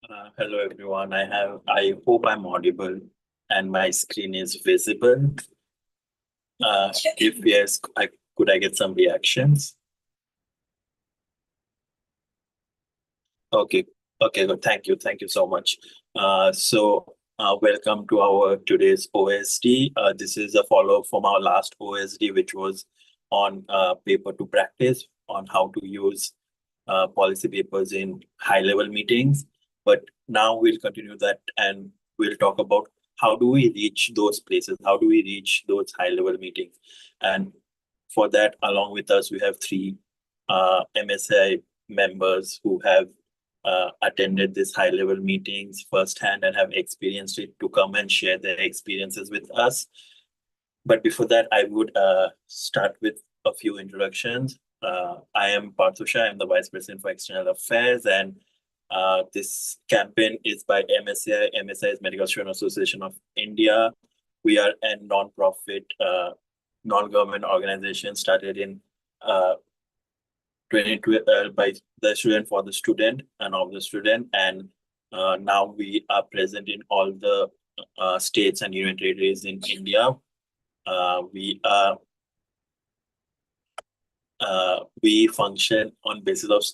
Hello everyone. I hope I'm audible and my screen is visible. If yes, could I get some reactions? Okay. Okay, good. Thank you. Thank you so much. Welcome to our today's OSD. This is a follow-up from our last OSD, which was on paper to practice on how to use policy papers in high-level meetings. But now we'll continue that and we'll talk about how do we reach those places? How do we reach those high-level meetings? And for that, along with us, we have three MSI members who have attended these high-level meetings firsthand and have experienced it to come and share their experiences with us. But before that, I would start with a few introductions. I am Parthusha. I'm the Vice President for External Affairs, and this campaign is by MSI. MSI is Medical Student Association of India. We are a non-profit, non-government organization started in 2012 by the student for the student and of the student. And now we are present in all the states and union territories in India. We function on basis of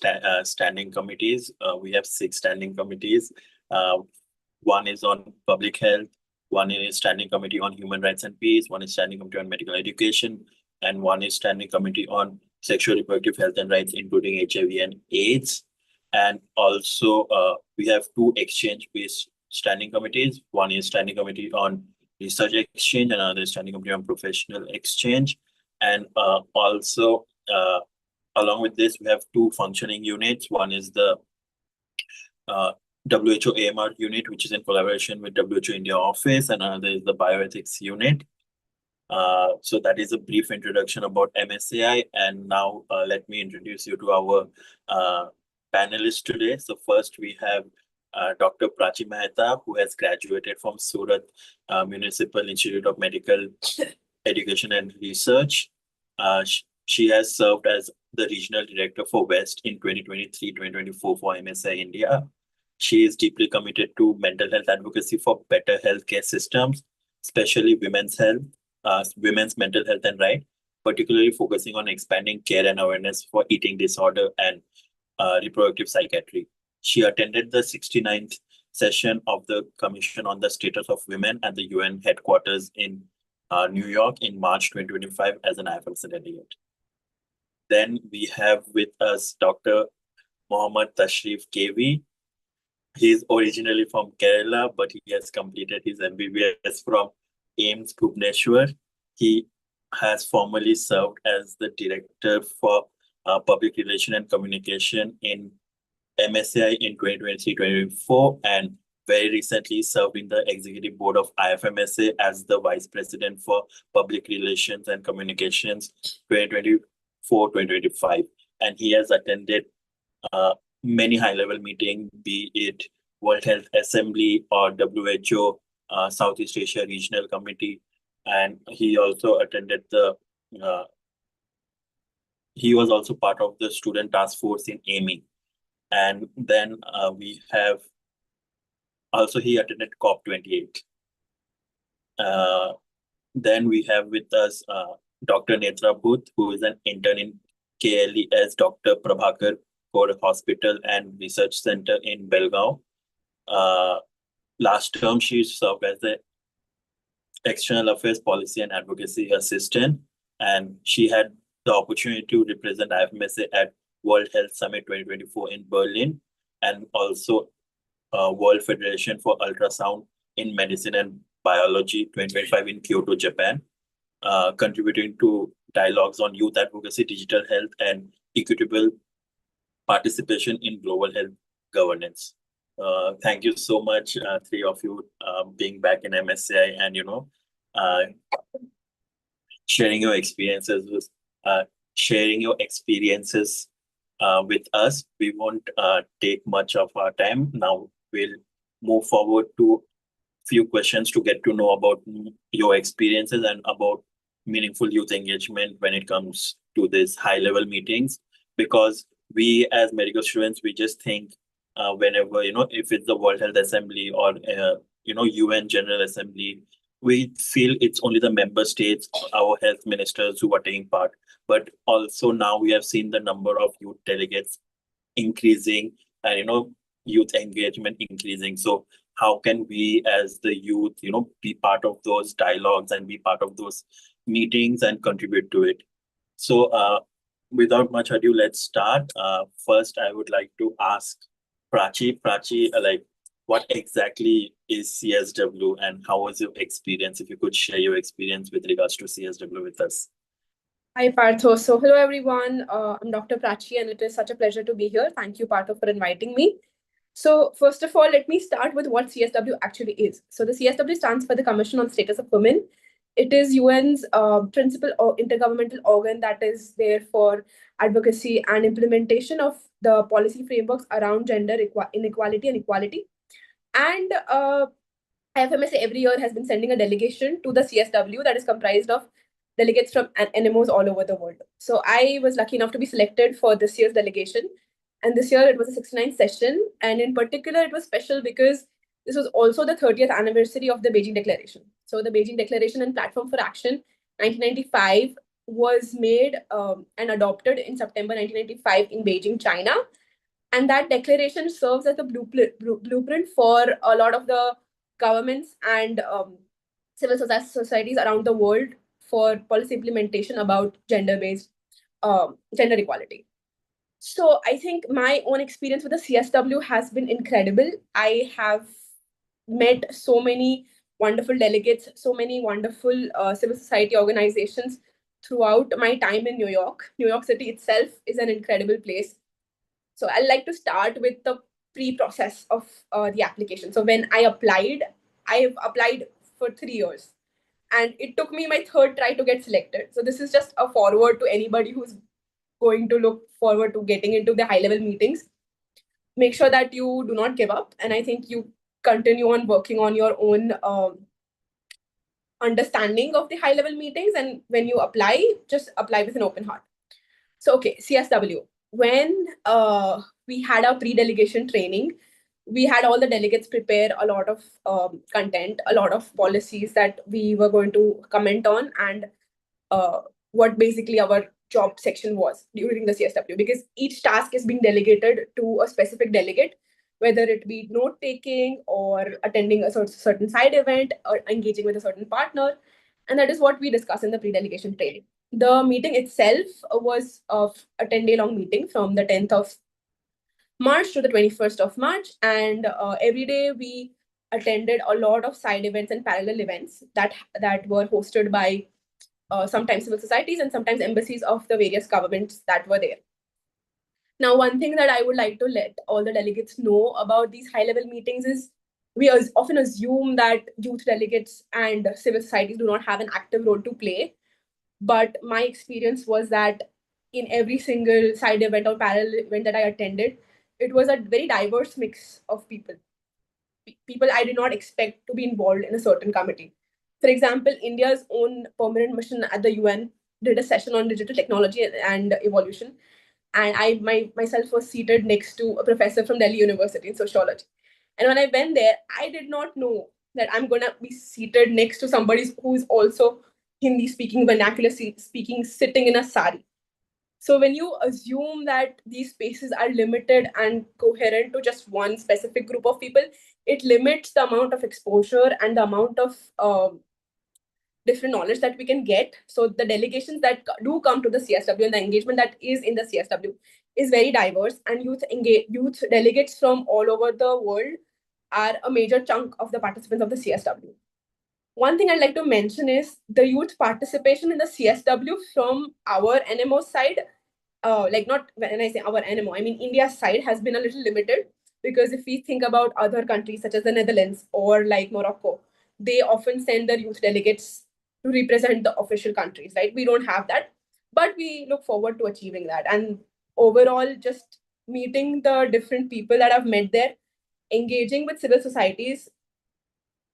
standing committees. We have 6 standing committees. One is on public health, one is standing committee on human rights and peace, one is standing committee on medical education, and one is standing committee on sexual reproductive health and rights, including HIV and AIDS. And also, we have 2 exchange-based standing committees. One is standing committee on research exchange, and another is standing committee on professional exchange. And also, along with this, we have 2 functioning units. One is the WHO AMR unit, which is in collaboration with WHO India office, and another is the bioethics unit. So that is a brief introduction about MSCI. And now let me introduce you to our panelists today. So first we have Dr. Prachi Mehta, who has graduated from Surat Municipal Institute of Medical Education and Research. She has served as the Regional Director for West in 2023-2024 for MSI India. She is deeply committed to mental health advocacy for better healthcare systems, especially women's health, women's mental health and right, particularly focusing on expanding care and awareness for eating disorder and reproductive psychiatry. She attended the 69th session of the Commission on the Status of Women at the UN headquarters in New York in March 2025 as an IFMC delegate. Then we have with us Dr. Mohammad Tashrif KV. He is originally from Kerala, but he has completed his MBBS from AIMS Bhubaneswar. He has formerly served as the Director for Public Relation and Communication in MSCI in 2023-2024, and very recently served in the Executive Board of IFMSA as the Vice President for Public Relations and Communications 2024-2025. And he has attended many high-level meetings, be it World Health Assembly or WHO Southeast Asia Regional Committee. And he also attended he was also part of the student task force in AMI. And then we have also he attended COP28. Then we have with us Dr. Netra Booth, who is an intern in KLES Dr. Prabhakar Kaur Hospital and Research Center in Belgaum. Last term, she served as the External Affairs Policy and Advocacy Assistant, and she had the opportunity to represent IFMSA at World Health Summit 2024 in Berlin, and also World Federation for Ultrasound in Medicine and Biology 2025 in Kyoto, Japan, contributing to dialogues on youth advocacy, digital health, and equitable participation in global health governance. Thank you so much, 3 of you, being back in MSCI and, sharing your experiences with us. We won't take much of our time. Now we'll move forward to few questions to get to know about your experiences and about meaningful youth engagement when it comes to these high-level meetings. Because we as medical students, we just think whenever, if it's the World Health Assembly or, UN General Assembly, we feel it's only the member states, our health ministers who are taking part. But also now we have seen the number of youth delegates increasing and, youth engagement increasing. So how can we as the youth, be part of those dialogues and be part of those meetings and contribute to it? So without much ado, let's start. First, I would like to ask Prachi, like, what exactly is CSW and how was your experience? If you could share your experience with regards to CSW with us. Hi, Partho. So, hello, everyone. I'm Dr. Prachi, and it is such a pleasure to be here. Thank you, Partho, for inviting me. So, first of all, let me start with what CSW actually is. So, the CSW stands for the Commission on Status of Women. It is UN's principal or intergovernmental organ that is there for advocacy and implementation of the policy frameworks around gender inequality and equality. And IFMSA every year has been sending a delegation to the CSW that is comprised of delegates from NMOs all over the world. So I was lucky enough to be selected for this year's delegation. And this year it was a 69th session. And in particular, it was special because this was also the 30th anniversary of the Beijing Declaration. So the Beijing Declaration and Platform for Action 1995 was made and adopted in September 1995 in Beijing, China. And that declaration serves as a blueprint for a lot of the governments and civil societies around the world for policy implementation about gender equality. So I think my own experience with the CSW has been incredible. I have met so many wonderful delegates, so many wonderful civil society organizations throughout my time in New York. New York City itself is an incredible place. So I'd like to start with the pre-process of the application. So when I've applied for 3 years. And it took me my third try to get selected. So this is just a forward to anybody who's going to look forward to getting into the high-level meetings. Make sure that you do not give up. And I think you continue on working on your own understanding of the high-level meetings. And when you apply, just apply with an open heart. So, okay, CSW. When we had our pre-delegation training, we had all the delegates prepare a lot of content, a lot of policies that we were going to comment on, and what basically our job section was during the CSW, because each task is being delegated to a specific delegate, whether it be note taking or attending a certain side event or engaging with a certain partner. And that is what we discuss in the pre-delegation training. The meeting itself was a 10-day long meeting from the 10th of March to the 21st of March. And every day we attended a lot of side events and parallel events that were hosted by sometimes civil societies and sometimes embassies of the various governments that were there. Now, one thing that I would like to let all the delegates know about these high-level meetings is we often assume that youth delegates and civil societies do not have an active role to play. But my experience was that in every single side event or parallel event that I attended, it was a very diverse mix of people. People I did not expect to be involved in a certain committee. For example, India's own permanent mission at the UN did a session on digital technology and evolution. And myself was seated next to a professor from Delhi University in sociology. And when I went there, I did not know that I'm going to be seated next to somebody who's also Hindi speaking, vernacular speaking, sitting in a sari. So when you assume that these spaces are limited and coherent to just one specific group of people, it limits the amount of exposure and the amount of different knowledge that we can get. So the delegations that do come to the CSW and the engagement that is in the CSW is very diverse, and youth delegates from all over the world are a major chunk of the participants of the CSW. One thing I'd like to mention is the youth participation in the CSW from our NMO side. Like, not when I say our NMO, I mean India's side has been a little limited, because if we think about other countries such as the Netherlands or like Morocco, they often send their youth delegates to represent the official countries, right? We don't have that, but we look forward to achieving that. And overall, just meeting the different people that I've met there, engaging with civil societies,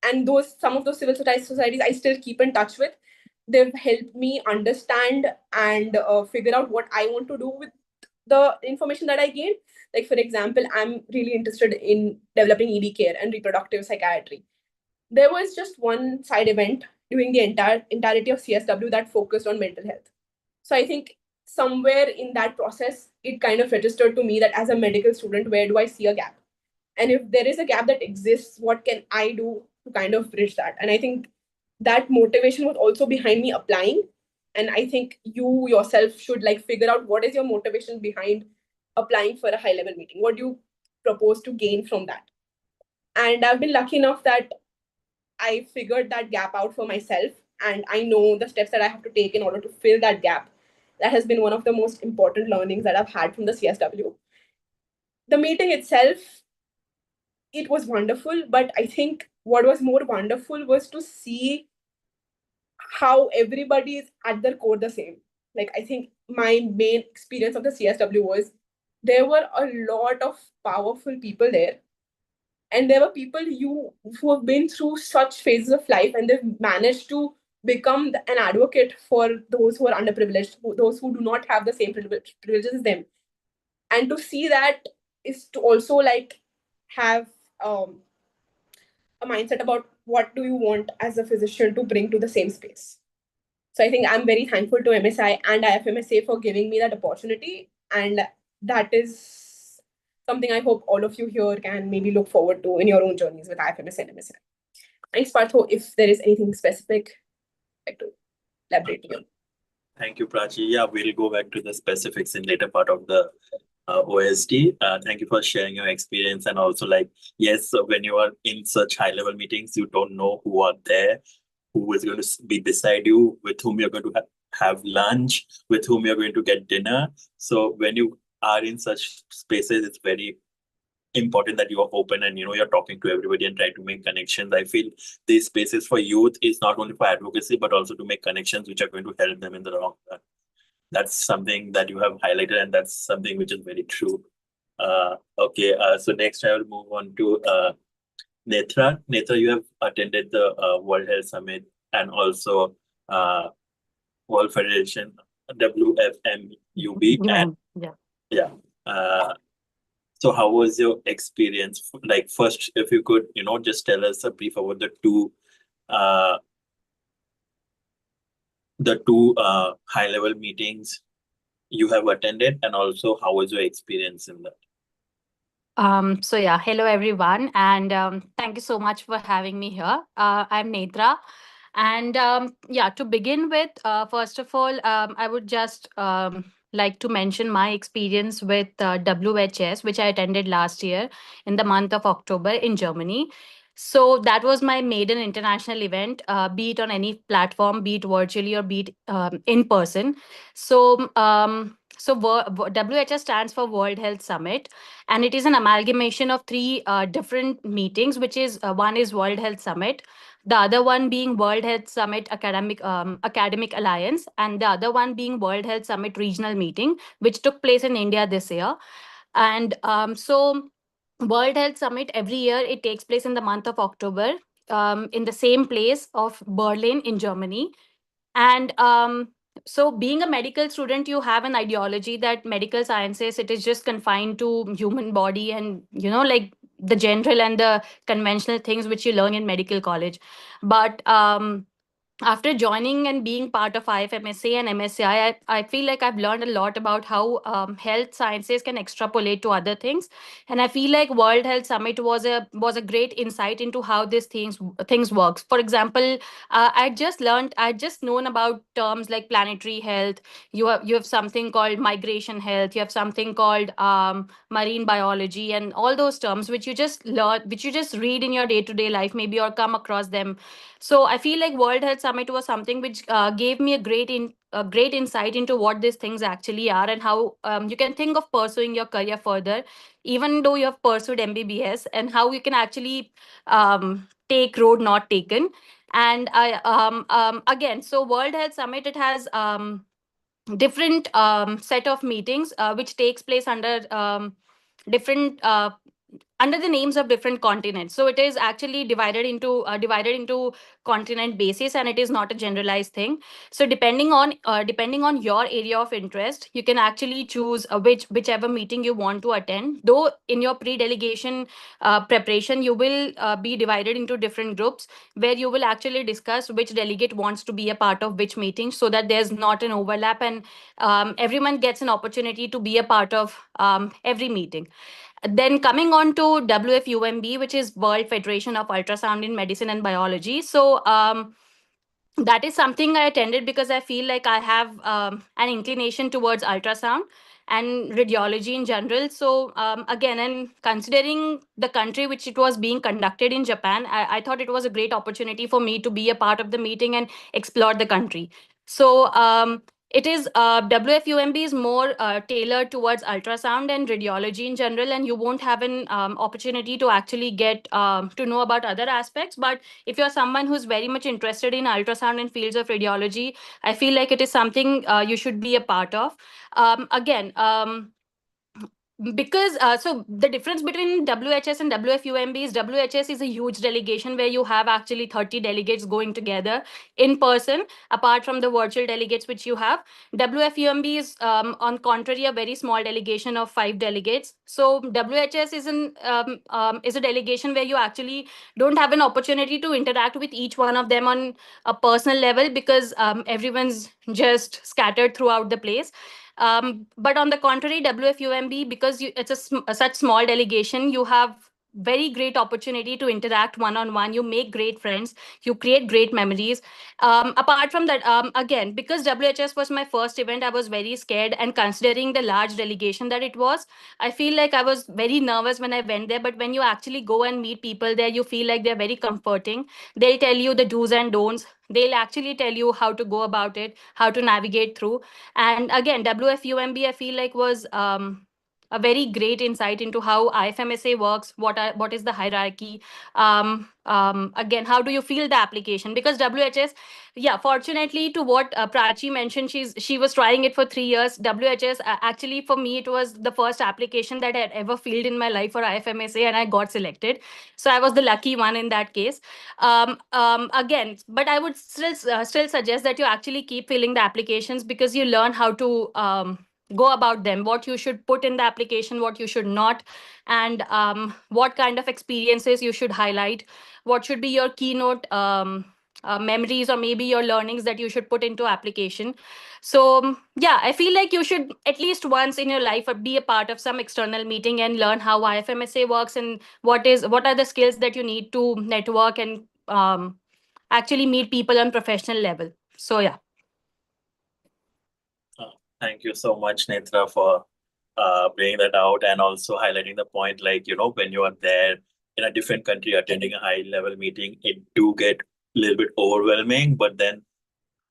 and some of those civil societies I still keep in touch with. They've helped me understand and figure out what I want to do with the information that I gained. Like, for example, I'm really interested in developing ED care and reproductive psychiatry. There was just one side event during the entirety of CSW that focused on mental health. So I think somewhere in that process, it kind of registered to me that as a medical student, where do I see a gap? And if there is a gap that exists, what can I do to kind of bridge that? And I think that motivation was also behind me applying. And I think you yourself should like figure out what is your motivation behind applying for a high level meeting. What do you propose to gain from that? And I've been lucky enough that I figured that gap out for myself, and I know the steps that I have to take in order to fill that gap. That has been one of the most important learnings that I've had from the CSW. The meeting itself, it was wonderful, but I think what was more wonderful was to see how everybody is at their core the same. Like, I think my main experience of the CSW was there were a lot of powerful people there, and there were people who have been through such phases of life, and they've managed to become an advocate for those who are underprivileged, those who do not have the same privileges as them. And to see that is to also like have a mindset about what do you want as a physician to bring to the same space. So I think I'm very thankful to MSI and IFMSA for giving me that opportunity. And that is something I hope all of you here can maybe look forward to in your own journeys with IFMSA and MSI. Thanks, Partho. If there is anything specific, I'd like to elaborate on. Thank you, Prachi. Yeah, we'll go back to the specifics in later part of the OSD. Thank you for sharing your experience. And also, like, yes, so when you are in such high level meetings, you don't know who are there, who is going to be beside you, with whom you're going to have lunch, with whom you're going to get dinner. So when you are in such spaces, it's very important that you are open and you're talking to everybody and try to make connections. I feel these spaces for youth is not only for advocacy but also to make connections which are going to help them in the long run. That's something that you have highlighted, and that's something which is very true. Okay, so next I will move on to Netra. Netra, you have attended the World Health Summit and also World Federation WFMUB. And yeah. So how was your experience? Like, first, if you could, just tell us a brief about the two high level meetings you have attended, and also how was your experience in that? So yeah, hello everyone, and thank you so much for having me here. I'm Netra, and yeah, to begin with, first of all, I would just like to mention my experience with WHS, which I attended last year in the month of October in Germany. So that was my maiden international event, be it on any platform, be it virtually or be it in person. So WHS stands for World Health Summit, and it is an amalgamation of three different meetings, which is one is World Health Summit, the other one being World Health Summit Academic Alliance, and the other one being World Health Summit Regional Meeting, which took place in India this year. And so World Health Summit every year, it takes place in the month of October, in the same place of Berlin in Germany. And so being a medical student, you have an ideology that medical sciences, it is just confined to human body and, like the general and the conventional things which you learn in medical college. But after joining and being part of IFMSA and MSCI, I feel like I've learned a lot about how health sciences can extrapolate to other things, and I feel like World Health Summit was a great insight into how these things works. For example, I'd just known about terms like planetary health. You have something called migration health. You have something called marine biology, and all those terms which you just learn, which you just read in your day to day life, maybe, or come across them. So I feel like World Health Summit was something which gave me a great insight into what these things actually are, and how you can think of pursuing your career further, even though you have pursued MBBS, and how you can actually take road not taken. And again, so World Health Summit, it has different set of meetings which takes place under different under the names of different continents. So it is actually divided into continent basis, and it is not a generalized thing. So depending on your area of interest, you can actually choose whichever meeting you want to attend. Though in your pre-delegation preparation, you will be divided into different groups where you will actually discuss which delegate wants to be a part of which meeting, so that there's not an overlap, and everyone gets an opportunity to be a part of every meeting. Then coming on to WFUMB, which is World Federation of Ultrasound in Medicine and Biology. So that is something I attended because I feel like I have an inclination towards ultrasound and radiology in general. So again, and considering the country which it was being conducted in Japan, I thought it was a great opportunity for me to be a part of the meeting and explore the country. So it is WFUMB is more tailored towards ultrasound and radiology in general, and you won't have an opportunity to actually get to know about other aspects. But if you're someone who's very much interested in ultrasound and fields of radiology, I feel like it is something you should be a part of. Again, because so the difference between WHS and WFUMB is WHS is a huge delegation where you have actually 30 delegates going together in person, apart from the virtual delegates which you have. WFUMB is, on contrary, a very small delegation of 5 delegates. So WHS is a delegation where you actually don't have an opportunity to interact with each one of them on a personal level, because everyone's just scattered throughout the place. But on the contrary, WFUMB, because it's a such small delegation, you have very great opportunity to interact one-on-one. You make great friends, you create great memories. Apart from that, again, because WHS was my first event, I was very scared, and considering the large delegation that it was, I feel like I was very nervous when I went there. But when you actually go and meet people there, you feel like they're very comforting. They'll tell you the do's and don'ts. They'll actually tell you how to go about it, how to navigate through. And again, WFUMB, I feel like, was a very great insight into how IFMSA works, what is the hierarchy. Again, how do you feel the application? Because WHS, yeah, fortunately, to what Prachi mentioned, she was trying it for 3 years. WHS, actually, for me, it was the first application that I had ever filled in my life for IFMSA, and I got selected. So I was the lucky one in that case. Again, but I would still suggest that you actually keep filling the applications, because you learn how to go about them, what you should put in the application, what you should not, and what kind of experiences you should highlight, what should be your keynote memories, or maybe your learnings that you should put into application. So yeah, I feel like you should at least once in your life be a part of some external meeting and learn how IFMSA works, and what are the skills that you need to network and actually meet people on professional level. So yeah. Thank you so much, Netra, for bringing that out, and also highlighting the point, like, when you are there in a different country attending a high level meeting, it do get a little bit overwhelming. But then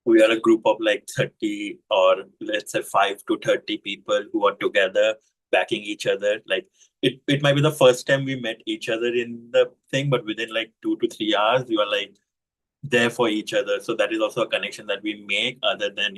we are a group of like 30, or let's say 5 to 30 people who are together backing each other. Like, it might be the first time we met each other in the thing, but within like 2 to 3 hours, you are like there for each other. So that is also a connection that we make, other than,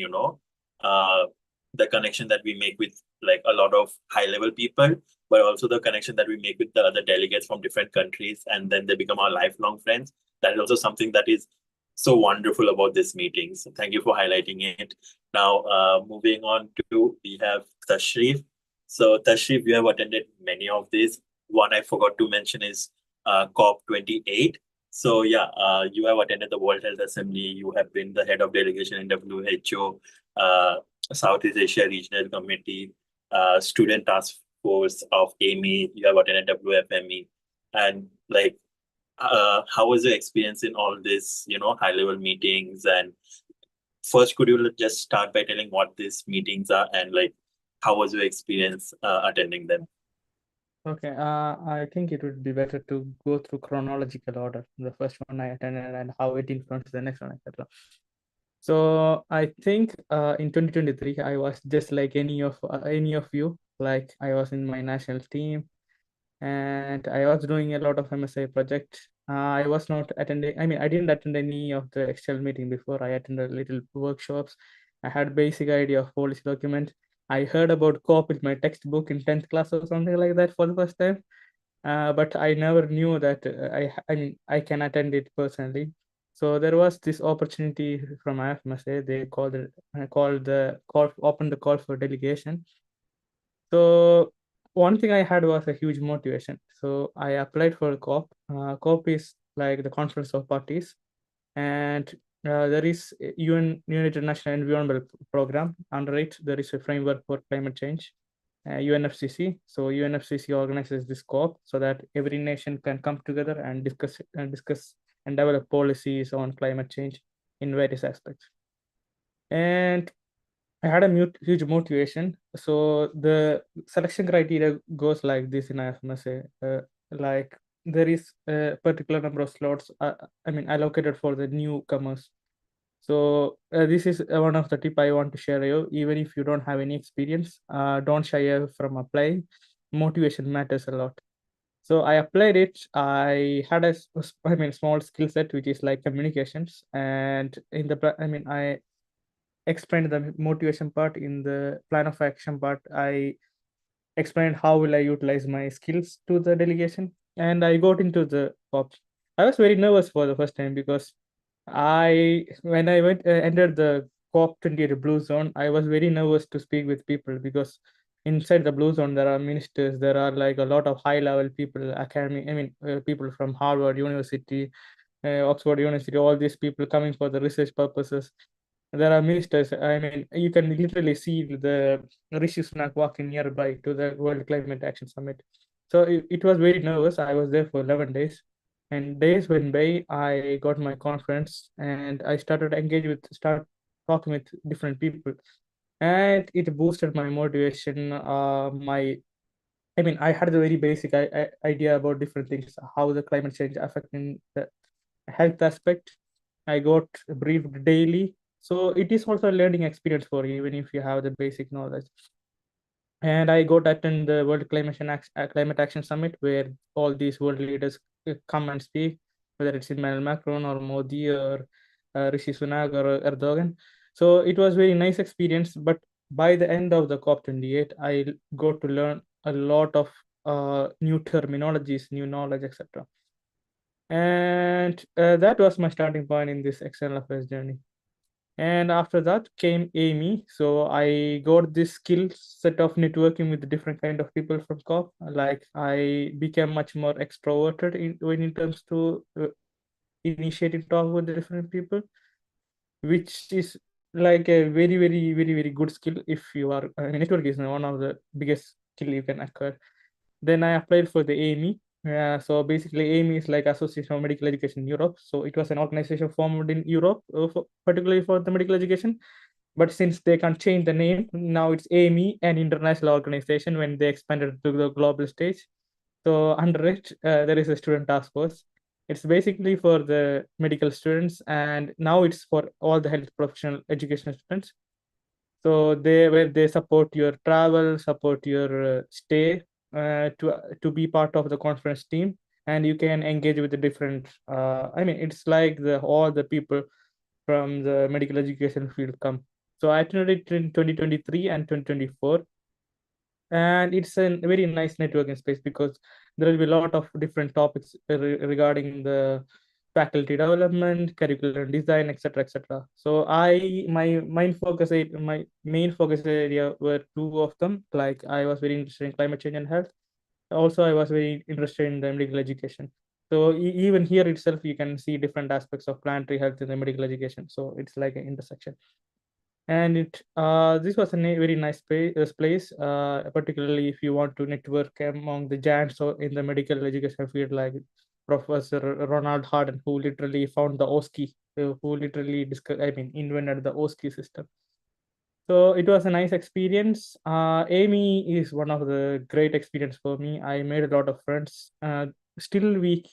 the connection that we make with like a lot of high level people, but also the connection that we make with the other delegates from different countries, and then they become our lifelong friends. That is also something that is so wonderful about this meeting. So thank you for highlighting it. Now, moving on to, we have Tashrif. So Tashrif, you have attended many of these. One I forgot to mention is COP28. So yeah, you have attended the World Health Assembly. You have been the head of delegation in WHO, Southeast Asia Regional Committee, Student Task Force of AMI. You have attended WFME, and like, how was your experience in all this, high level meetings? And first, could you just start by telling what these meetings are, and like, how was your experience attending them? Okay, I think it would be better to go through chronological order. The first one I attended and how it influenced the next one, etc. So I think in 2023, I was just like any of you. Like, I was in my national team, and I was doing a lot of MSI projects. I was not attending. I mean, I didn't attend any of the external meeting before. I attended little workshops. I had basic idea of policy document. I heard about COP in my textbook in 10th class or something like that for the first time. but I never knew that I mean I can attend it personally. So there was this opportunity from IFMSA. They opened the call for delegation. So one thing I had was a huge motivation. So I applied for COP. COP is like the Conference of Parties, and there is a United Nations Environment Program. Under it, there is a framework for climate change, UNFCCC. So UNFCCC organizes this COP so that every nation can come together and discuss and develop policies on climate change in various aspects. And I had a huge motivation. So the selection criteria goes like this in IFMSA. Like there is a particular number of slots, allocated for the newcomers. So this is one of the tip I want to share you. Even if you don't have any experience, don't shy away from applying. Motivation matters a lot. So I applied it. I had small skill set, which is like communications. And I explained the motivation part. In the plan of action part, I explained how will I utilize my skills to the delegation, and I got into the ops. I was very nervous for the first time because when I entered the COP28 blue zone, I was very nervous to speak with people because inside the blue zone there are ministers, there are like a lot of high level people, people from Harvard University, Oxford University, all these people coming for the research purposes. There are ministers. I mean, you can literally see the Rishi Sunak walking nearby to the World Climate Action Summit. So it was very nervous. I was there for 11 days, and days went by. I got my confidence, and I start talking with different people, and it boosted my motivation. I had the very basic idea about different things, how the climate change affecting the health aspect. I got briefed daily. So it is also a learning experience for you, even if you have the basic knowledge. And I got to attend the World Climate Action Summit, where all these world leaders come and speak, whether it's Emmanuel Macron or Modi or Rishi Sunak or Erdogan. So it was very nice experience. But by the end of the COP28, I got to learn a lot of new terminologies, new knowledge, etc. And that was my starting point in this external affairs journey. And after that came Amy. So I got this skill set of networking with different kind of people from COP. Like I became much more extroverted in terms to initiating talk with the different people, which is like a very, very, very, very good skill if you are, network is one of the biggest skill you can acquire. Then I applied for the AME. So basically, AME is like Association of Medical Education in Europe. So it was an organization formed in Europe, particularly for the medical education. But since they can't change the name, now it's AME, an international organization when they expanded to the global stage. So under it, there is a student task force. It's basically for the medical students, and now it's for all the health professional education students. So they support your travel, support your stay, to be part of the conference team, and you can engage with the different. It's like all the people from the medical education field come. So I attended it in 2023 and 2024, and it's a very nice networking space because there will be a lot of different topics regarding the faculty development, curriculum design, etc., etc. So my main focus area were two of them. Like I was very interested in climate change and health. Also, I was very interested in the medical education. So even here itself, you can see different aspects of planetary health in the medical education. So it's like an intersection. And this was a very nice place, particularly if you want to network among the giants in the medical education field, like Professor Ronald Harden, who literally found the OSCE, who literally invented the OSCE system. So it was a nice experience. Amy is one of the great experience for me. I made a lot of friends. Still, we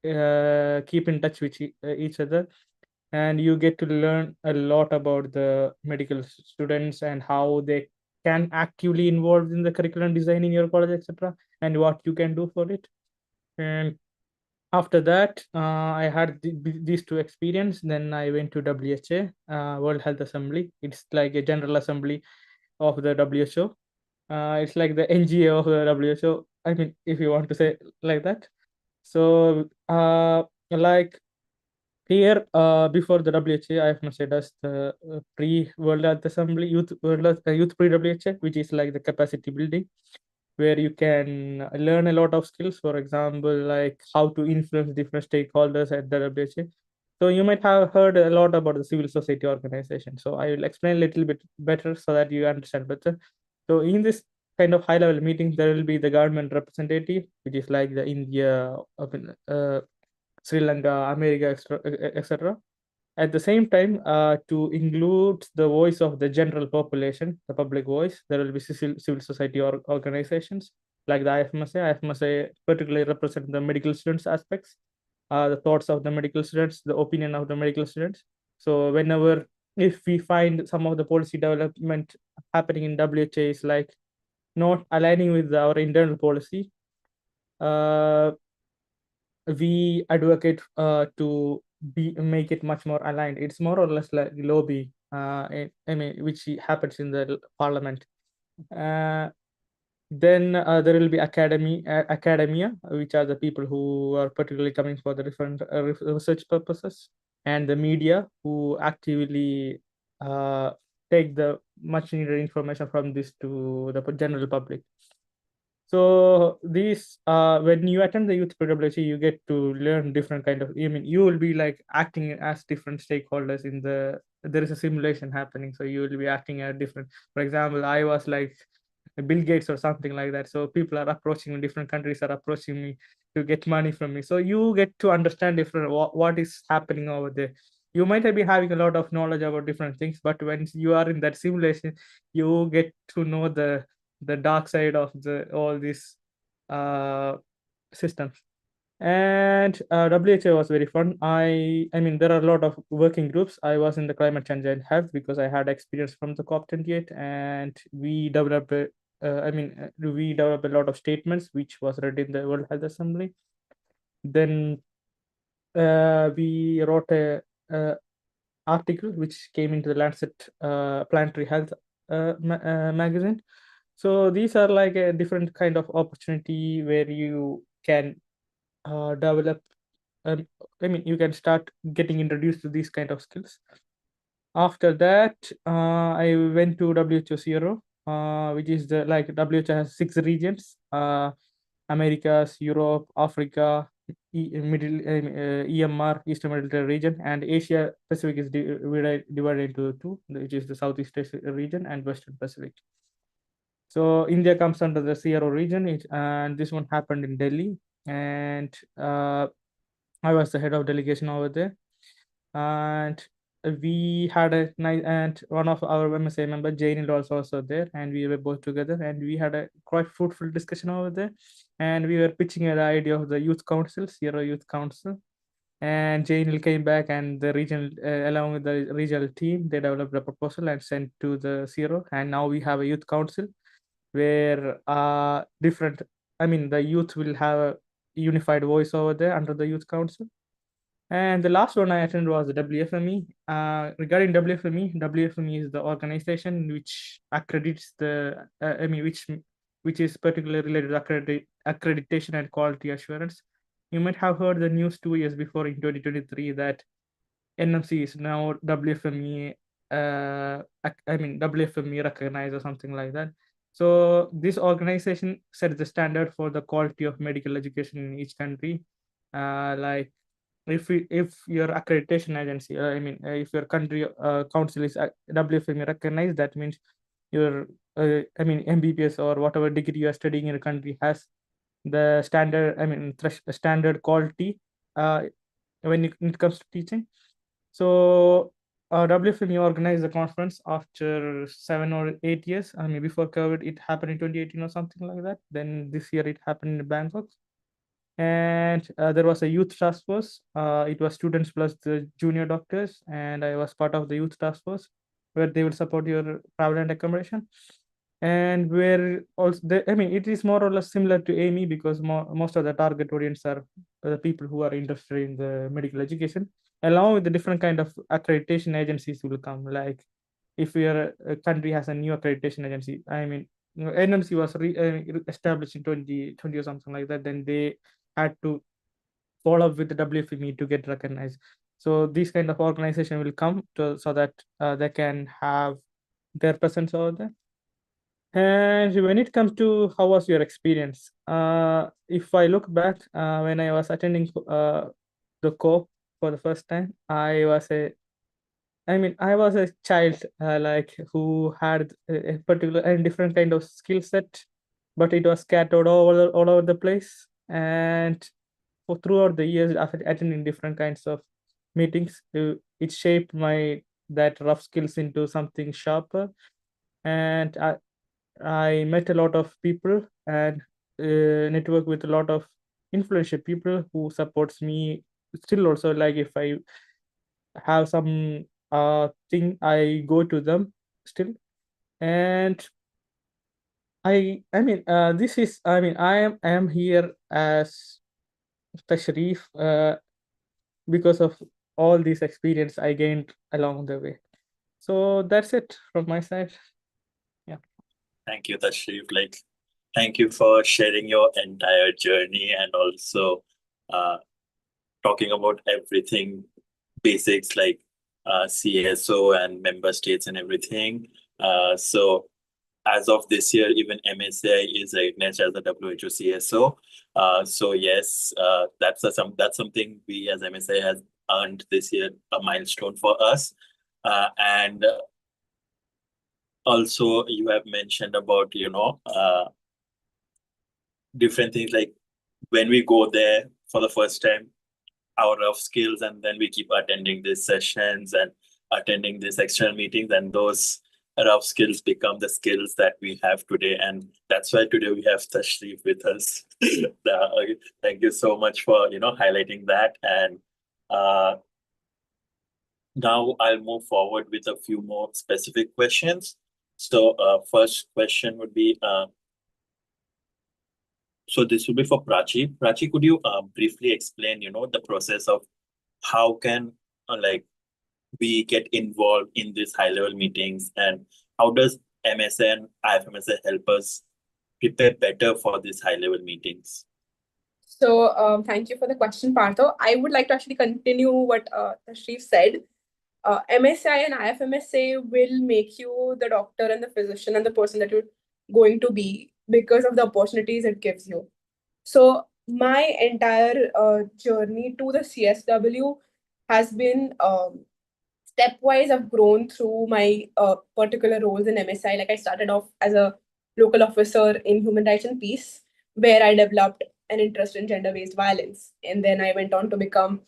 keep in touch with each other, and you get to learn a lot about the medical students and how they can actively involved in the curriculum design in your college, etc., and what you can do for it. And after that, I had these two experience. Then I went to WHA, World Health Assembly. It's like a general assembly of the WHO. It's like the NGO of the WHO. I mean, if you want to say like that. So, like here, before the WHA, I have said as the pre-World Health Assembly, youth pre-WHA, which is like the capacity building, where you can learn a lot of skills. For example, like how to influence different stakeholders at the WHA. So you might have heard a lot about the civil society organization. So I will explain a little bit better so that you understand better. So in this kind of high-level meeting, there will be the government representative, which is like the India, Sri Lanka, America, etc. At the same time, to include the voice of the general population, the public voice, there will be civil society organizations like the IFMSA. IFMSA particularly represent the medical students aspects, the thoughts of the medical students, the opinion of the medical students. So whenever, if we find some of the policy development happening in WHA is like not aligning with our internal policy, we advocate to make it much more aligned. It's more or less like lobby, I mean, which happens in the parliament. Then there will be academia, which are the people who are particularly coming for the different research purposes, and the media who actively take the much needed information from this to the general public. So these, when you attend the youth PWC, you get to learn different kind of, I mean, you will be like acting as different stakeholders in the, there is a simulation happening. So you will be acting at different, for example, I was like Bill Gates or something like that. So people are approaching me, different countries are approaching me to get money from me. So you get to understand different, what is happening over there. You might be having a lot of knowledge about different things, but when you are in that simulation, you get to know the dark side of the all these systems. And WHO was very fun. I mean, there are a lot of working groups. I was in the climate change and health because I had experience from the COP28, and we developed we developed a lot of statements which was read in the World Health Assembly. Then we wrote a article which came into the Lancet Planetary Health magazine. So these are like a different kind of opportunity where you can develop. I mean, you can start getting introduced to these kind of skills. After that, I went to WHO Zero, which is the like WHO has 6 regions: Americas, Europe, Africa, EMR, Eastern Mediterranean region, and Asia Pacific is divided into 2, which is the Southeast Asia region and Western Pacific. So India comes under the CRO region, and this one happened in Delhi, and I was the head of delegation over there, and we had a nice, and one of our MSA member Jane was also there, and we were both together, and we had a quite fruitful discussion over there, and we were pitching the idea of the youth council, CRO youth council. And Jane came back, and the regional, along with the regional team, they developed a proposal and sent to the CRO, and now we have a youth council where different, I mean, the youth will have a unified voice over there under the youth council. And the last one I attended was the WFME. Regarding WFME is the organization which accredits the, which is particularly related to accreditation and quality assurance. You might have heard the news 2 years before in 2023 that NMC is now WFME, WFME recognized or something like that. So this organization sets the standard for the quality of medical education in each country. Like if your accreditation agency, if your country council is WFME recognized, that means your MBBS or whatever degree you are studying in a country has the standard, standard quality when it comes to teaching. So WFME organized the conference after 7 or 8 years. Before COVID, it happened in 2018 or something like that. Then this year it happened in Bangkok. And there was a youth task force. It was students plus the junior doctors, and I was part of the youth task force where they will support your travel and accommodation. And where also, it is more or less similar to AME because most of the target audience are the people who are interested in the medical education, along with the different kind of accreditation agencies will come. Like if your country has a new accreditation agency, NMC was established in 2020 or something like that. Then they had to follow up with the WFME to get recognized. So these kind of organization will come to, so that they can have their presence over there. And when it comes to how was your experience, if I look back when I was attending the co for the first time, I was a child like who had a particular and different kind of skill set, but it was scattered all over the place. And throughout the years, after attending different kinds of meetings, it shaped my that rough skills into something sharper. And I met a lot of people and network with a lot of influential people who supports me still also. Like if I have some thing, I go to them still. And this is I am here as Tashrif because of all these experience I gained along the way. So that's it from my side. Thank you, Tashrif. Thank you for sharing your entire journey and also talking about everything, basics like CSO and member states and everything. So as of this year, even MSCI is recognized as the WHO CSO. So yes, that's something we as MSCI has earned this year, a milestone for us. And also you have mentioned about, different things like when we go there for the first time, our rough skills, and then we keep attending these sessions and attending these external meetings, and those rough skills become the skills that we have today. And that's why today we have Tashrif with us. Thank you so much for highlighting that. And now I'll move forward with a few more specific questions. So first question would be, so this will be for Prachi. Prachi, could you briefly explain, the process of how can we get involved in these high-level meetings, and how does MSA and IFMSA help us prepare better for these high-level meetings? So thank you for the question, Partho. I would like to actually continue what Tashrif said. MSI and IFMSA will make you the doctor and the physician and the person that you're going to be because of the opportunities it gives you. So my entire journey to the CSW has been stepwise. I've grown through my particular roles in MSI. Like I started off as a local officer in human rights and peace, where I developed an interest in gender-based violence. And then I went on to become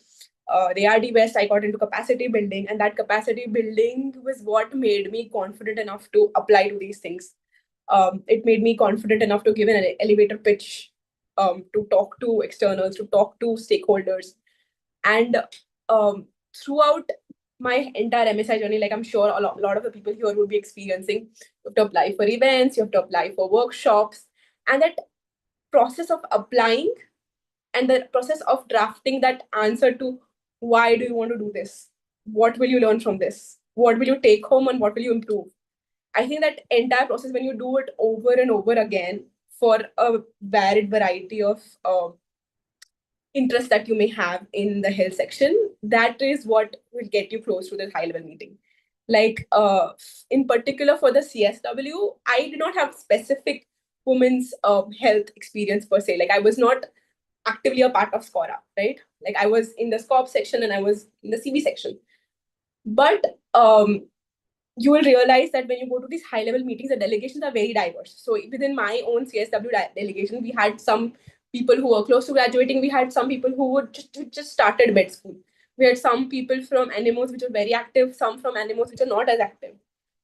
the RD West. I got into capacity building, and that capacity building was what made me confident enough to apply to these things. It made me confident enough to give an elevator pitch, to talk to externals, to talk to stakeholders. And throughout my entire MSI journey, like I'm sure a lot of the people here will be experiencing, you have to apply for events, you have to apply for workshops, and that process of applying and the process of drafting that answer to why do you want to do this? What will you learn from this? What will you take home and what will you improve? I think that entire process, when you do it over and over again for a varied variety of interest that you may have in the health section, that is what will get you close to the high level meeting. Like in particular for the CSW, I did not have specific women's health experience per se. Like I was not actively a part of SCORA, right? Like I was in the SCOP section and I was in the CB section. But you will realize that when you go to these high-level meetings, the delegations are very diverse. So within my own CSW delegation, we had some people who were close to graduating. We had some people who would just started med school. We had some people from NMOs which are very active, some from NMOs which are not as active.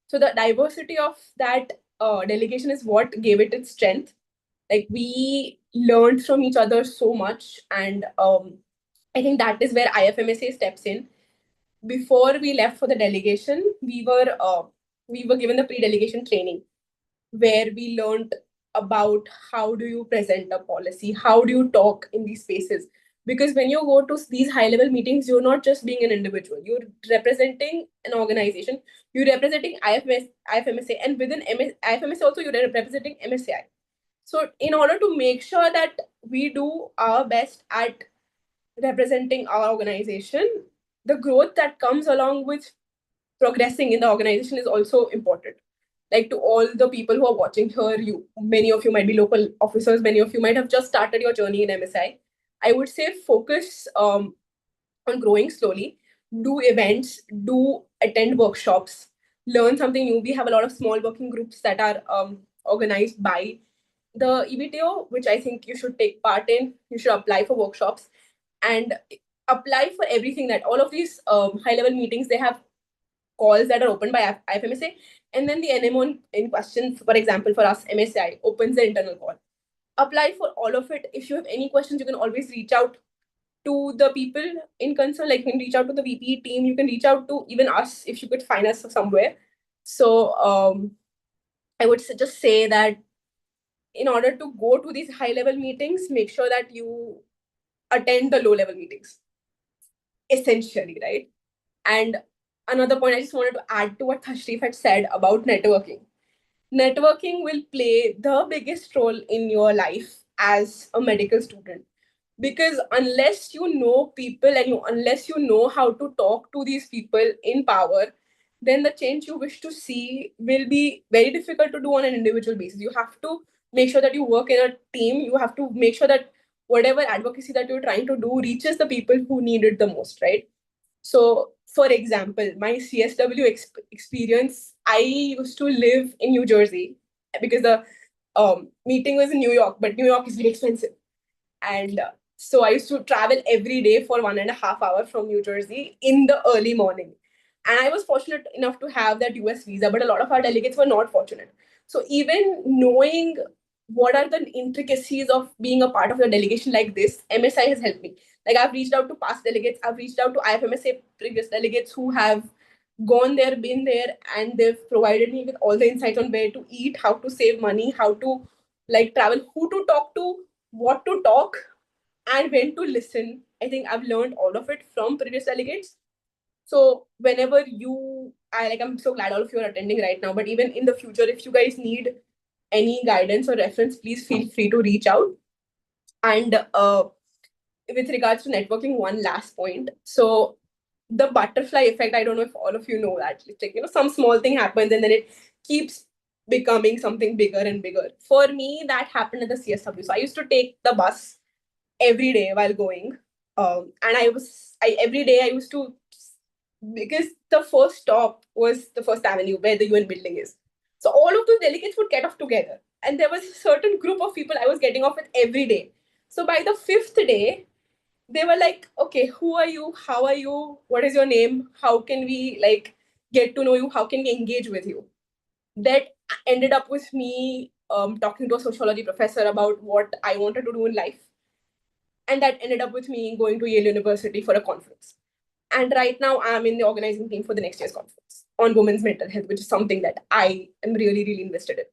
So the diversity of that delegation is what gave it its strength. Like we learned from each other so much, and I think that is where IFMSA steps in. Before we left for the delegation, we were given the pre-delegation training, where we learned about how do you present a policy, how do you talk in these spaces, Because when you go to these high-level meetings, you're not just being an individual. You're representing an organization. You're representing IFMSA, and within IFMSA also you're representing MSCI. So in order to make sure that we do our best at representing our organization, the growth that comes along with progressing in the organization is also important. Like, to all the people who are watching here, many of you might be local officers, many of you might have just started your journey in MSI. I would say focus on growing slowly, do events, do attend workshops, learn something new. We have a lot of small working groups that are organized by the EBTO, which I think you should take part in. You should apply for workshops and apply for everything. That all of these high-level meetings, they have calls that are opened by IFMSA, and then the NMO in question, for example, for us, MSCI, opens the internal call. Apply for all of it. If you have any questions, you can always reach out to the people in concern. Like, you can reach out to the VP team, you can reach out to even us if you could find us somewhere. So I would just say that in order to go to these high-level meetings, make sure that you attend the low-level meetings, essentially, right? And another point I just wanted to add to what Tashrif had said about networking. Networking will play the biggest role in your life as a medical student, because unless you know people and unless you know how to talk to these people in power, then the change you wish to see will be very difficult to do on an individual basis. You have to make sure that you work in a team. You have to make sure that whatever advocacy that you're trying to do reaches the people who need it the most, right? So, for example, my CSW experience, I used to live in New Jersey because the meeting was in New York, but New York is very expensive. And so I used to travel every day for 1.5 hours from New Jersey in the early morning. And I was fortunate enough to have that US visa, but a lot of our delegates were not fortunate. So even knowing what are the intricacies of being a part of a delegation like this, MSI has helped me. Like, I've reached out to past delegates, I've reached out to IFMSA previous delegates who have gone there, been there, and they've provided me with all the insights on where to eat, how to save money, how to travel, who to talk to, what to talk, and when to listen. I think I've learned all of it from previous delegates. So whenever I'm so glad all of you are attending right now, but even in the future, if you guys need any guidance or reference, please feel free to reach out. And with regards to networking, one last point. So the butterfly effect, I don't know if all of you know that. It's like, some small thing happens and then it keeps becoming something bigger and bigger. For me, that happened at the CSW. So I used to take the bus every day while going. And every day I used to, because the first stop was the First Avenue where the UN building is. So all of the delegates would get off together. And there was a certain group of people I was getting off with every day. So by the 5th day, they were like, okay, who are you? How are you? What is your name? How can we get to know you? How can we engage with you? That ended up with me talking to a sociology professor about what I wanted to do in life. And that ended up with me going to Yale University for a conference. And right now I'm in the organizing team for the next year's conference on women's mental health, which is something that I am really, really invested in.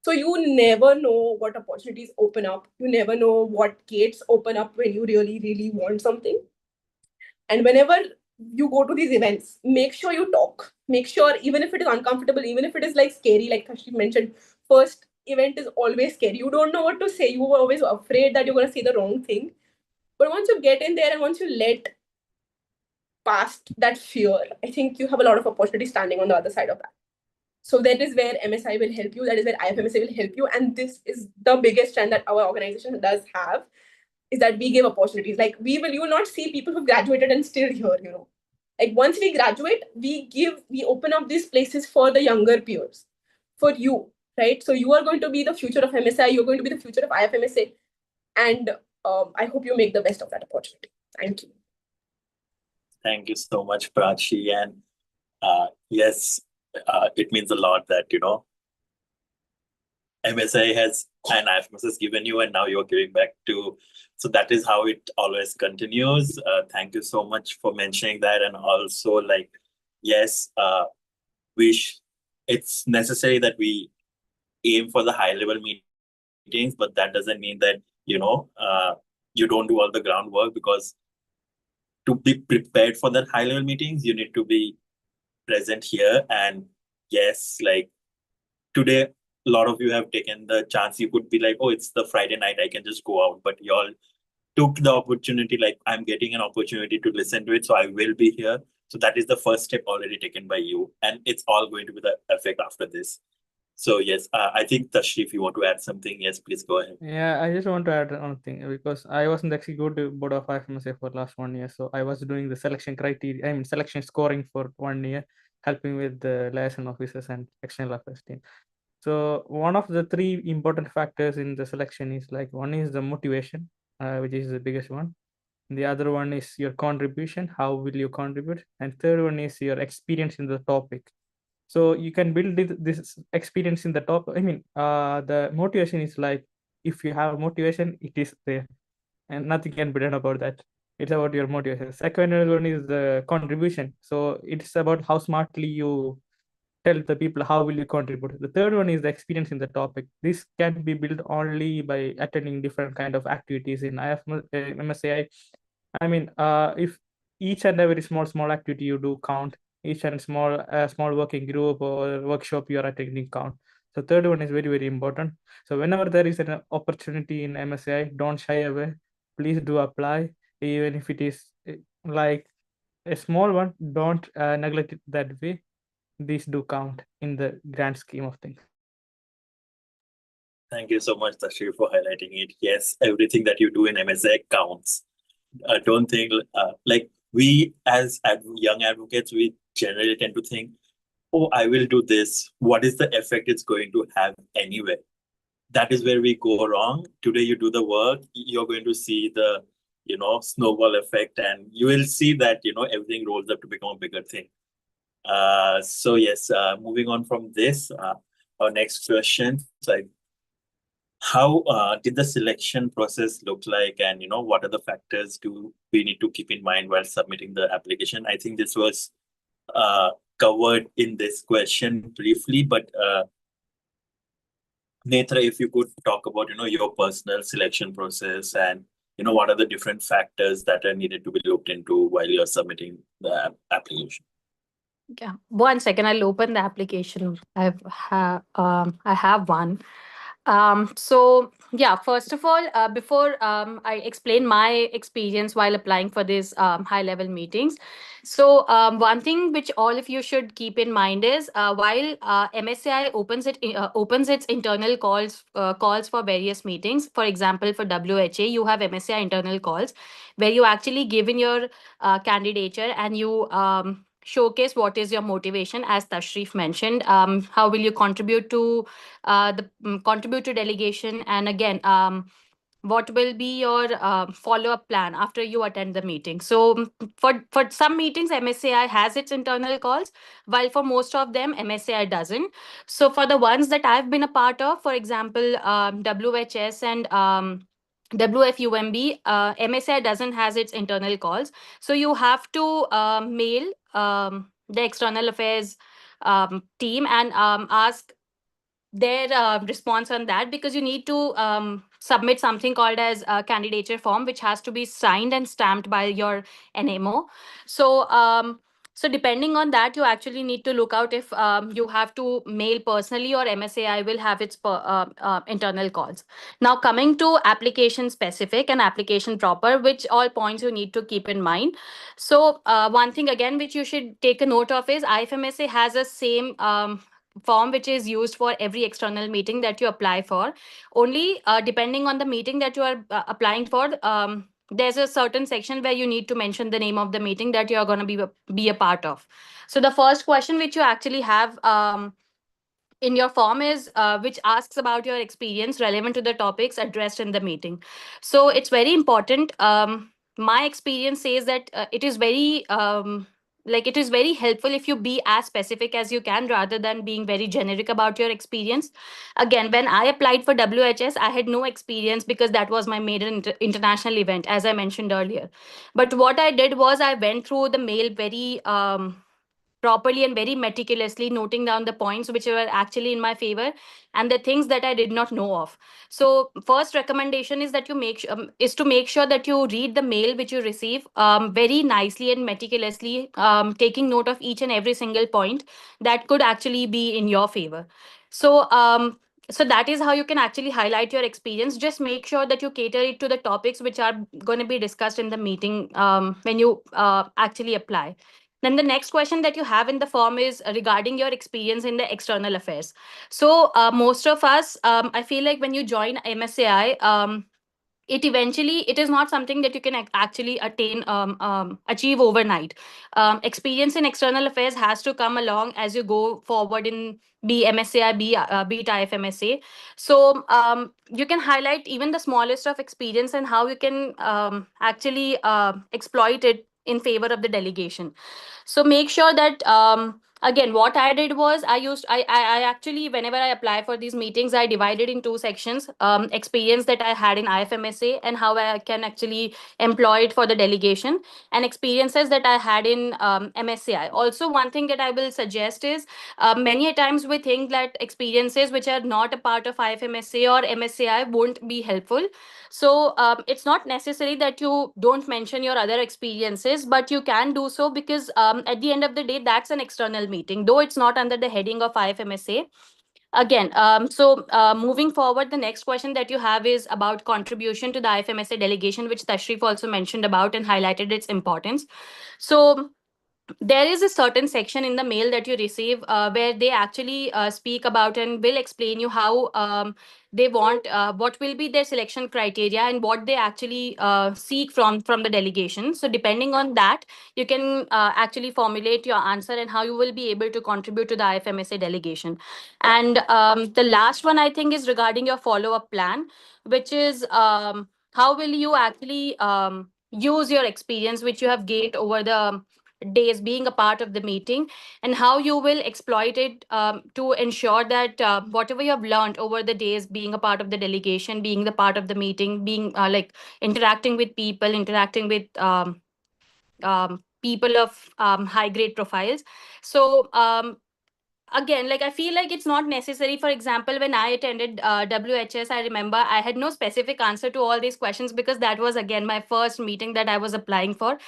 So you never know what opportunities open up. You never know what gates open up when you really, really want something. And whenever you go to these events, make sure you talk. Make sure, even if it is uncomfortable, even if it is scary, like Tashrif mentioned, first event is always scary. You don't know what to say. You were always afraid that you're going to say the wrong thing. But once you get in there and once you let past that fear, I think you have a lot of opportunity standing on the other side of that. So that is where MSI will help you. That is where IFMSA will help you. And this is the biggest strength that our organization does have, is that we give opportunities. You will not see people who graduated and still here, once we graduate, we open up these places for the younger peers, for you, right? So you are going to be the future of MSI. You're going to be the future of IFMSA. And I hope you make the best of that opportunity. Thank you. Thank you so much, Prachi. And yes, it means a lot that, MSI has and IFMS has given you, and now you're giving back to. So that is how it always continues. Thank you so much for mentioning that. And also, yes, it's necessary that we aim for the high level meetings, but that doesn't mean that, you don't do all the groundwork, because to be prepared for that high level meetings, you need to be present here. And yes, like today, a lot of you have taken the chance. You could be like, oh, it's the Friday night, I can just go out. But y'all took the opportunity, like I'm getting an opportunity to listen to it, so I will be here. So that is the first step already taken by you. And it's all going to be the effect after this. So yes, I think Tashrif, you want to add something? Yes, please go ahead. Yeah, I just want to add one thing because I was in the executive board of IFMSA for last 1 year. So I was doing the selection criteria, selection scoring for 1 year, helping with the liaison officers and external affairs team. So one of the three important factors in the selection is like, one is the motivation, which is the biggest one. The other one is your contribution, how will you contribute? And third one is your experience in the topic. So you can build this experience in the top. The motivation is like, if you have motivation, it is there, and nothing can be done about that. It's about your motivation. Second one is the contribution. So it's about how smartly you tell the people how will you contribute. The third one is the experience in the topic. This can be built only by attending different kind of activities in MSAI. If each and every small activity you do count, each and small working group or workshop you are attending count. So third one is very important. So whenever there is an opportunity in MSAI, don't shy away. Please do apply, even if it is like a small one. Don't neglect it that way. These do count in the grand scheme of things. Thank you so much, Tashrif, for highlighting it. Yes, everything that you do in MSA counts. I don't think like we as young advocates, we generally tend to think, oh, I will do this. What is the effect it's going to have anyway? That is where we go wrong. Today you do the work, you're going to see the, snowball effect, and you will see that, everything rolls up to become a bigger thing. So yes, moving on from this, our next question. So how did the selection process look like, and what are the factors do we need to keep in mind while submitting the application? I think this was covered in this question briefly, but Netra, if you could talk about your personal selection process, and what are the different factors that are needed to be looked into while you're submitting the application. Yeah, 1 second. I'll open the application. I have one. So yeah, first of all, before I explain my experience while applying for these high level meetings. So one thing which all of you should keep in mind is while MSCI opens its internal calls for various meetings. For example, for WHA, you have MSCI internal calls where you actually give in your candidature, and you showcase what is your motivation, as Tashrif mentioned. How will you contribute to contribute to delegation, and again, what will be your follow-up plan after you attend the meeting. So for some meetings, MSCI has its internal calls, while for most of them MSCI doesn't. So for the ones that I've been a part of, for example, WHS and WFUMB, MSCI doesn't has its internal calls. So you have to mail the external affairs team and ask their response on that, because you need to submit something called as a candidature form, which has to be signed and stamped by your NMO. So depending on that, you actually need to look out if you have to mail personally, or MSAI will have its internal calls. Now coming to application specific and application proper, which all points you need to keep in mind. So one thing again which you should take a note of is IFMSA has a same form which is used for every external meeting that you apply for. Only depending on the meeting that you are applying for, there's a certain section where you need to mention the name of the meeting that you are going to be a part of. So the first question which you actually have in your form is which asks about your experience relevant to the topics addressed in the meeting. So it's very important. My experience says that it is very helpful if you be as specific as you can, rather than being very generic about your experience. Again, when I applied for WHS, I had no experience because that was my maiden international event, as I mentioned earlier. But what I did was I went through the mail very properly and very meticulously noting down the points which were actually in my favor and the things that I did not know of. So first recommendation is that you is to make sure that you read the mail which you receive very nicely and meticulously, taking note of each and every single point that could actually be in your favor. So so that is how you can actually highlight your experience. Just make sure that you cater it to the topics which are going to be discussed in the meeting when you actually apply. Then the next question that you have in the form is regarding your experience in the external affairs. So most of us, I feel like when you join MSCI, it is not something that you can actually achieve overnight. Experience in external affairs has to come along as you go forward in be MSCI, be it IFMSA. So you can highlight even the smallest of experience and how you can actually exploit it in favor of the delegation. So make sure that again, what I did was I actually, whenever I apply for these meetings, I divided in two sections: experience that I had in IFMSA and how I can actually employ it for the delegation, and experiences that I had in MSCI. Also, one thing that I will suggest is many a times we think that experiences which are not a part of IFMSA or MSCI won't be helpful. So it's not necessary that you don't mention your other experiences, but you can do so, because at the end of the day, that's an external meeting, though it's not under the heading of IFMSA. Again, moving forward, the next question that you have is about contribution to the IFMSA delegation, which Tashrif also mentioned about and highlighted its importance. So there is a certain section in the mail that you receive where they actually speak about and will explain you how they want what will be their selection criteria and what they actually seek from the delegation. So depending on that, you can actually formulate your answer and how you will be able to contribute to the IFMSA delegation. And the last one, I think, is regarding your follow-up plan, which is how will you actually use your experience which you have gained over the days being a part of the meeting, and how you will exploit it to ensure that whatever you have learned over the days being a part of the delegation, being the part of the meeting, being like interacting with people, interacting with people of high grade profiles. So again, like, I feel like it's not necessary. For example, when I attended WHS, I remember I had no specific answer to all these questions, because that was again my first meeting that I was applying for.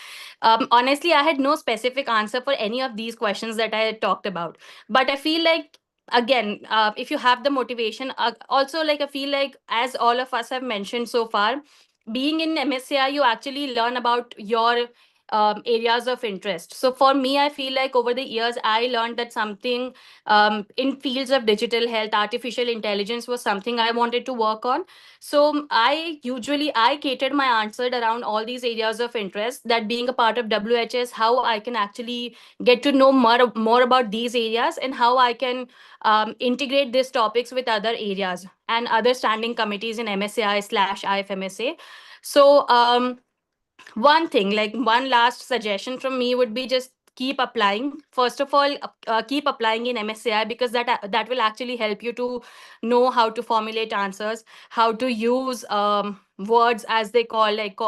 Honestly, I had no specific answer for any of these questions that I had talked about. But I feel like, again, if you have the motivation, also, like, I feel like, as all of us have mentioned so far, being in MSCI, you actually learn about your areas of interest. So for me, I feel like over the years, I learned that something in fields of digital health, artificial intelligence was something I wanted to work on. So I catered my answer around all these areas of interest, that being a part of WHS, how I can actually get to know more about these areas, and how I can integrate these topics with other areas and other standing committees in MSCI/IFMSA. So one thing, like, one last suggestion from me would be just keep applying. First of all, keep applying in MSCI, because that will actually help you to know how to formulate answers, how to use words, as they call, like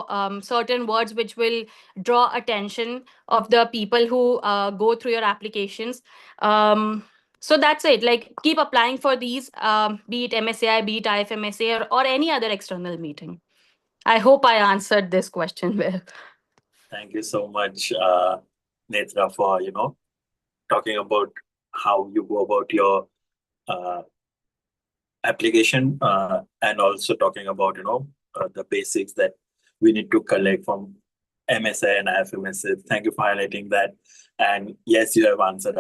certain words which will draw attention of the people who go through your applications. So that's it. Like, keep applying for these, be it MSCI, be it IFMSA, or any other external meeting. I hope I answered this question well. Thank you so much, Netra, for talking about how you go about your application, and also talking about the basics that we need to collect from MSI and IFMSA. Thank you for highlighting that. And yes, you have answered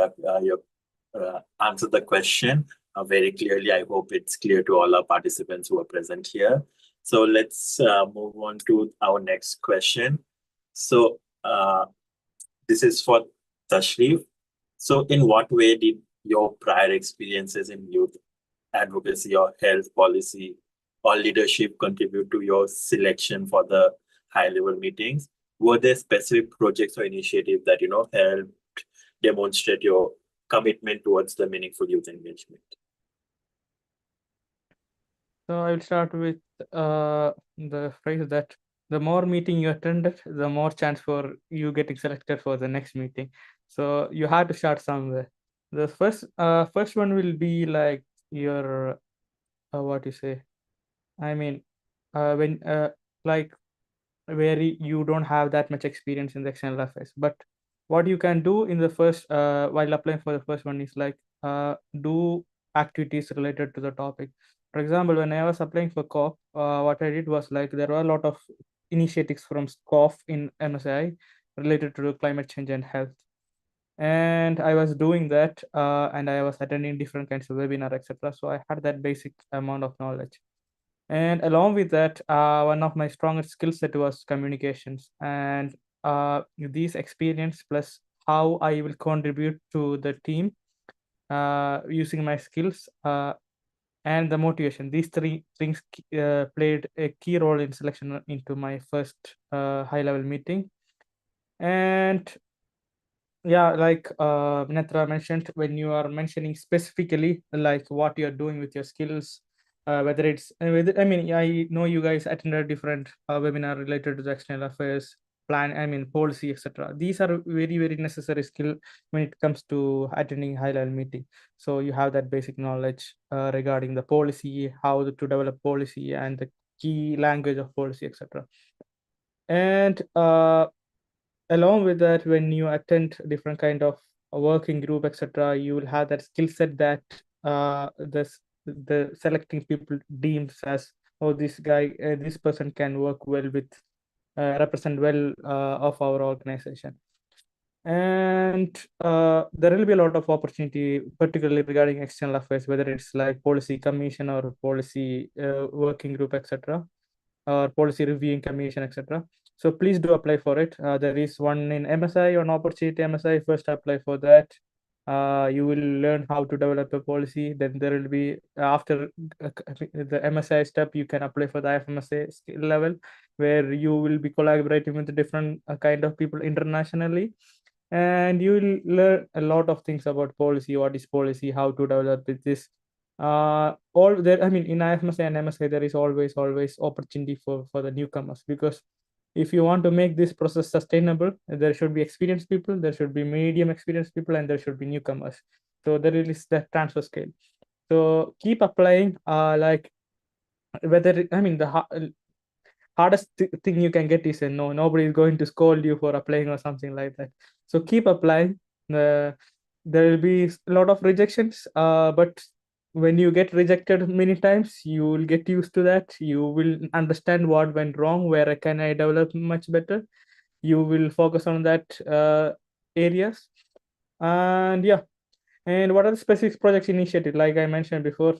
answered the question very clearly. I hope it's clear to all our participants who are present here. So let's move on to our next question. So this is for Tashrif. So in what way did your prior experiences in youth advocacy or health policy or leadership contribute to your selection for the high-level meetings? Were there specific projects or initiatives that helped demonstrate your commitment towards the meaningful youth engagement? So I will start with the phrase that the more meeting you attended, the more chance for you getting selected for the next meeting. So you have to start somewhere. The first one will be like your what you say. I mean, when like where you don't have that much experience in the external affairs. But what you can do in the first while applying for the first one is like do activities related to the topic. For example, when I was applying for COP, what I did was like there were a lot of initiatives from COF in MSI related to climate change and health. And I was doing that and I was attending different kinds of webinar, etc. So I had that basic amount of knowledge. And along with that, one of my strongest skill set was communications. And these experience plus how I will contribute to the team using my skills and the motivation. These three things played a key role in selection into my first high-level meeting. And yeah, like Netra mentioned, when you are mentioning specifically like what you're doing with your skills, whether it's I mean, I know you guys attended different webinar related to the external affairs plan, I mean policy, etc. These are very, very necessary skill when it comes to attending high level meeting. So you have that basic knowledge regarding the policy, how to develop policy and the key language of policy, etc. And along with that, when you attend different kind of a working group, etc., you will have that skill set that the selecting people deems as, oh, this guy, this person can work well with, represent well of our organization. And there will be a lot of opportunity, particularly regarding external affairs, whether it's like policy commission or policy working group, etc., or policy reviewing commission, etc. So please do apply for it. There is one in MSI, on opportunity MSI. First apply for that. You will learn how to develop a policy. Then there will be after the MSI step, you can apply for the IFMSA skill level, where you will be collaborating with different kind of people internationally, and you will learn a lot of things about policy. What is policy? How to develop with this? All there. I mean, in IFMSA and MSA, there is always opportunity for the newcomers, because if you want to make this process sustainable, there should be experienced people, there should be medium experienced people, and there should be newcomers. So there is that transfer scale. So keep applying. Like whether I mean the hardest thing you can get is a no. Nobody is going to scold you for applying or something like that. So keep applying. There will be a lot of rejections, but when you get rejected many times, you will get used to that. You will understand what went wrong, where can I develop much better. You will focus on that areas. And yeah, and what are the specific projects initiated? Like I mentioned before,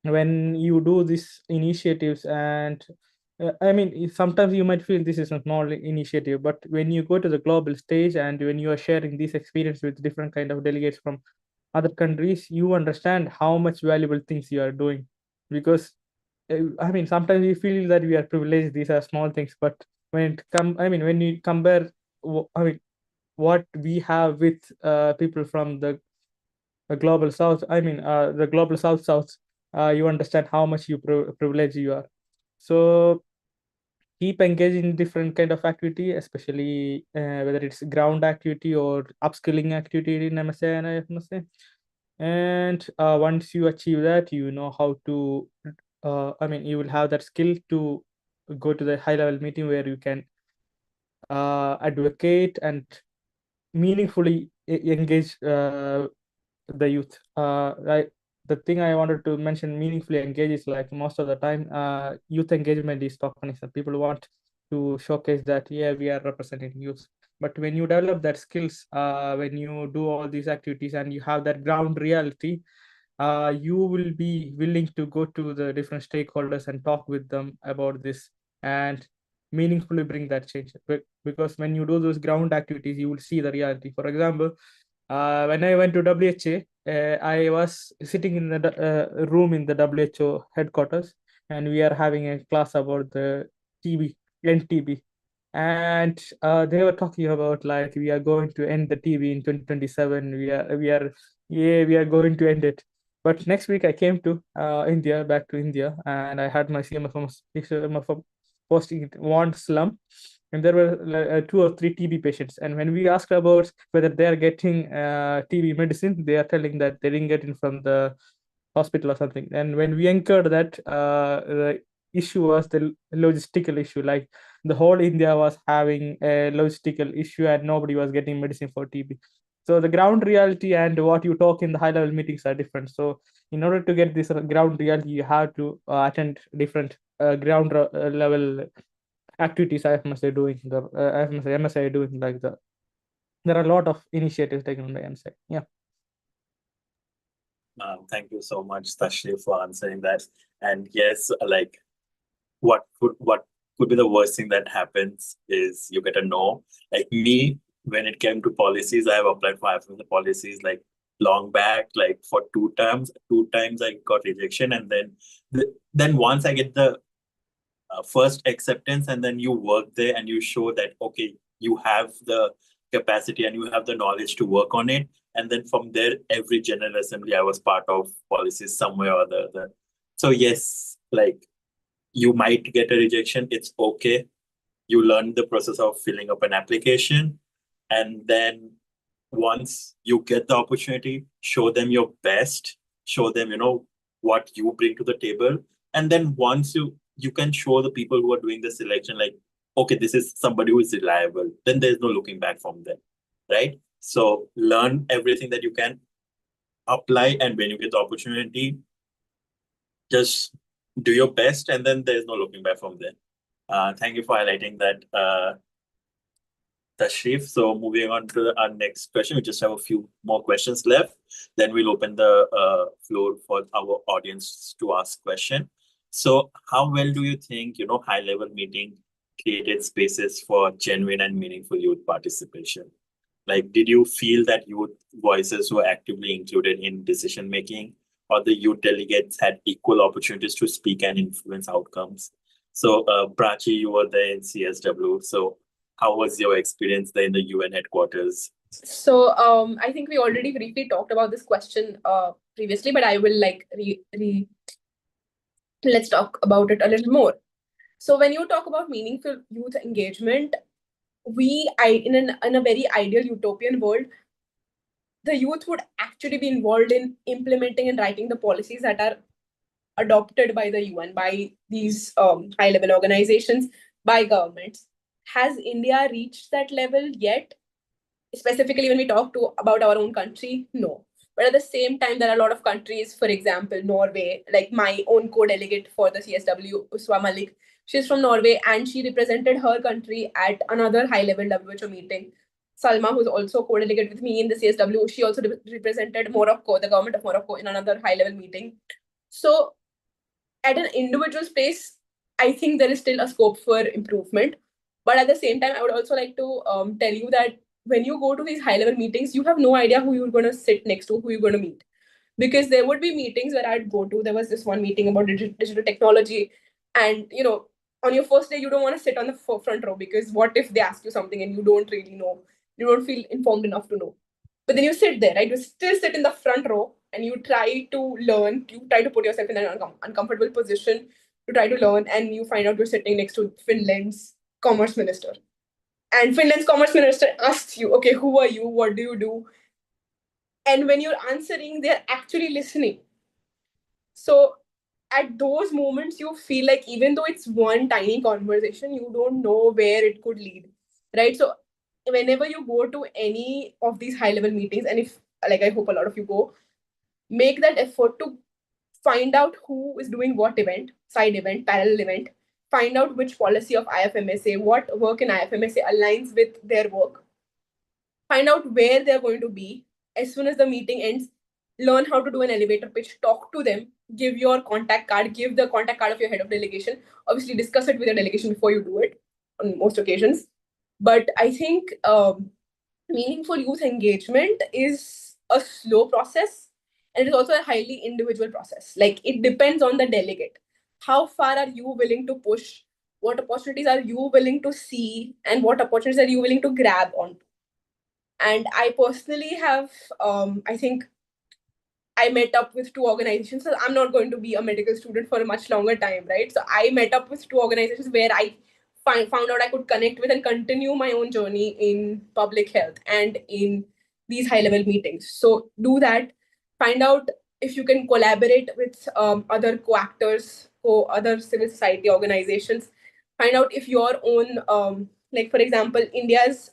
when you do these initiatives, and I mean, sometimes you might feel this is a small initiative, but when you go to the global stage and when you are sharing this experience with different kind of delegates from other countries, you understand how much valuable things you are doing. Because I mean, sometimes we feel that we are privileged, these are small things, but I mean, when you compare I mean what we have with people from the global south, I mean the global south, you understand how much privileged you are. So keep engaging in different kind of activity, especially whether it's ground activity or upskilling activity in MSA and IFMSA. And once you achieve that, you know how to I mean, you will have that skill to go to the high level meeting where you can advocate and meaningfully engage the youth. Like the thing I wanted to mention, meaningfully engage, is like most of the time youth engagement is tokenism. People want to showcase that, yeah, we are representing youth. But when you develop that skills, when you do all these activities and you have that ground reality, you will be willing to go to the different stakeholders and talk with them about this and meaningfully bring that change. Because when you do those ground activities, you will see the reality. For example, when I went to WHA, I was sitting in the room in the WHO headquarters, and we are having a class about the TB, NTB. And they were talking about like we are going to end the TB in 2027. We are going to end it. But next week I came to back to India, and I had my CMFM posting it one slum, and there were 2 or 3 TB patients. And when we asked about whether they are getting TB medicine, they are telling that they didn't get it from the hospital or something. And when we encountered that, the issue was the logistical issue. Like the whole India was having a logistical issue, and nobody was getting medicine for TB. So the ground reality and what you talk in the high-level meetings are different. So in order to get this ground reality, you have to attend different ground level activities IFMSA doing, the IFMSA, MSI doing, like there are a lot of initiatives taken by MSI. Yeah. Thank you so much, Tashrif, for answering that. And yes, like what could be the worst thing that happens is you get a no. Like me, when it came to policies, I have applied for IFMSA policies like long back, like for 2 terms. 2 times I got rejection, and then once I get the first acceptance, and then you work there and you show that okay, you have the capacity and you have the knowledge to work on it. And then from there, every general assembly I was part of policies somewhere or the other. So yes, like you might get a rejection, it's okay. You learn the process of filling up an application, and then once you get the opportunity, show them your best, show them what you bring to the table. And then once you can show the people who are doing the selection, like, okay, this is somebody who is reliable, then there's no looking back from them, right? So learn everything that you can, apply, and when you get the opportunity, just do your best, and then there's no looking back from there. Thank you for highlighting that, Tashrif. So moving on to our next question, we just have a few more questions left. Then we'll open the floor for our audience to ask question. So how well do you think, high-level meeting created spaces for genuine and meaningful youth participation? Like, did you feel that youth voices were actively included in decision-making, or the youth delegates had equal opportunities to speak and influence outcomes? So, Prachi, you were there in CSW. So how was your experience there in the UN headquarters? So I think we already briefly talked about this question previously, but I will like let's talk about it a little more. So when you talk about meaningful youth engagement, in a very ideal utopian world, the youth would actually be involved in implementing and writing the policies that are adopted by the UN, by these high-level organizations, by governments. Has India reached that level yet? Specifically, when we talk about our own country, no. But at the same time, there are a lot of countries, for example, Norway, like my own co-delegate for the CSW, Uswa Malik. She's from Norway, and she represented her country at another high-level WHO meeting. Salma, who's also co-delegate with me in the CSW, she also represented Morocco, the government of Morocco, in another high-level meeting. So at an individual space, I think there is still a scope for improvement. But at the same time, I would also like to tell you that when you go to these high-level meetings, you have no idea who you're going to sit next to, who you're going to meet. Because there would be meetings where I'd go to. There was this one meeting about digital technology. And, on your first day, you don't want to sit on the front row, because what if they ask you something and you don't really know? You don't feel informed enough to know. But then you sit there, right? You still sit in the front row and you try to learn. You try to put yourself in an uncomfortable position to try to learn, and you find out you're sitting next to Finland's commerce minister. And Finland's commerce minister asks you, okay, who are you? What do you do? And when you're answering, they're actually listening. So at those moments, you feel like even though it's one tiny conversation, you don't know where it could lead, right? So whenever you go to any of these high-level meetings, and if, like, I hope a lot of you go, make that effort to find out who is doing what event, side event, parallel event, find out which policy of IFMSA, what work in IFMSA aligns with their work, find out where they're going to be. As soon as the meeting ends, learn how to do an elevator pitch, talk to them, give your contact card, give the contact card of your head of delegation. Obviously, discuss it with your delegation before you do it on most occasions. But I think meaningful youth engagement is a slow process, and it is also a highly individual process. Like, it depends on the delegate. How far are you willing to push? What opportunities are you willing to see? And what opportunities are you willing to grab on? And I personally have, I think, I met up with 2 organizations. So I'm not going to be a medical student for a much longer time, right? So I met up with 2 organizations where I found out I could connect with and continue my own journey in public health and in these high-level meetings. So do that. Find out if you can collaborate with other co-actors or other civil society organizations. Find out if your own, like for example, India's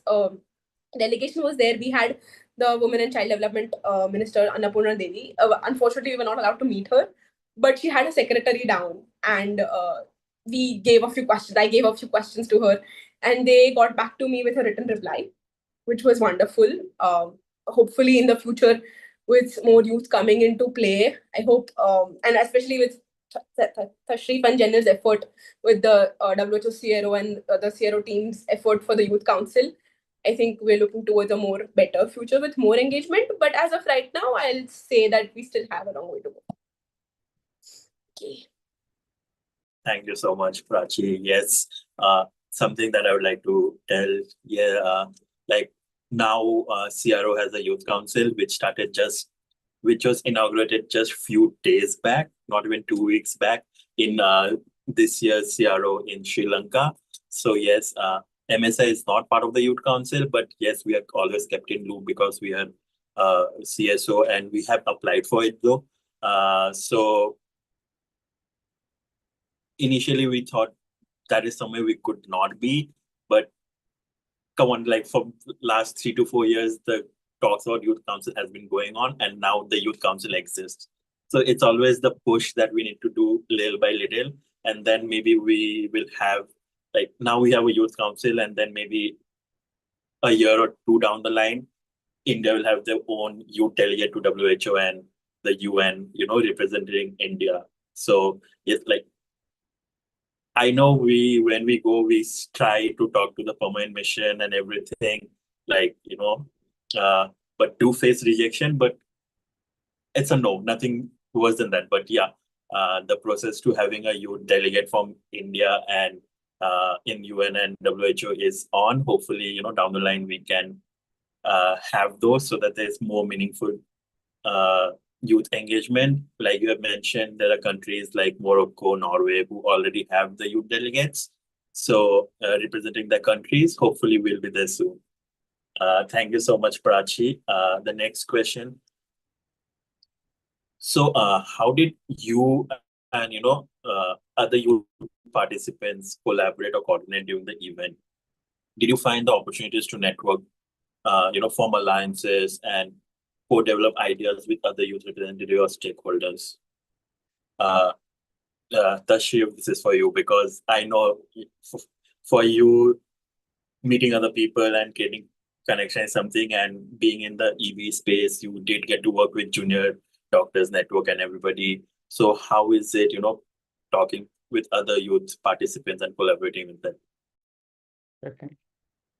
delegation was there. We had the Women and Child Development Minister Annapurna Devi. Unfortunately, we were not allowed to meet her, but she had a secretary down, and we gave a few questions. I gave a few questions to her, and they got back to me with a written reply, which was wonderful. Hopefully, in the future, with more youth coming into play, I hope, and especially with Tashrif and Jenner's effort with the WHO CRO and the CRO team's effort for the Youth Council, I think we're looking towards a more better future with more engagement. But as of right now, I'll say that we still have a long way to go. Okay. Thank you so much, Prachi. Yes, something that I would like to tell. Yeah, like now CRO has a youth council which was inaugurated just few days back, not even 2 weeks back, in this year's CRO in Sri Lanka. So yes, MSI is not part of the youth council, but yes, we are always kept in loop because we are CSO and we have applied for it though. So initially we thought that is somewhere we could not be, but come on, like for last 3 to 4 years, the talks about youth council has been going on, and now the youth council exists. So it's always the push that we need to do little by little, and then maybe we will have, like now we have a youth council, and then maybe a year or two down the line, India will have their own youth delegate to WHO and the UN, representing India. So it's like, I know when we go, we try to talk to the permanent mission and everything, like, but do face rejection, but it's a no, nothing worse than that. But yeah, the process to having a youth delegate from India and in UN and WHO is on. Hopefully, down the line we can have those so that there's more meaningful youth engagement. Like you have mentioned, there are countries like Morocco, Norway, who already have the youth delegates. So representing the countries, hopefully we'll be there soon. Thank you so much, Prachi. The next question. So how did you and other youth participants collaborate or coordinate during the event? Did you find the opportunities to network, form alliances and co-develop ideas with other youth representatives or stakeholders? Tashrif, this is for you, because I know for you, meeting other people and getting connection is something, and being in the EV space, you did get to work with junior doctors network and everybody. So how is it, talking with other youth participants and collaborating with them? Okay.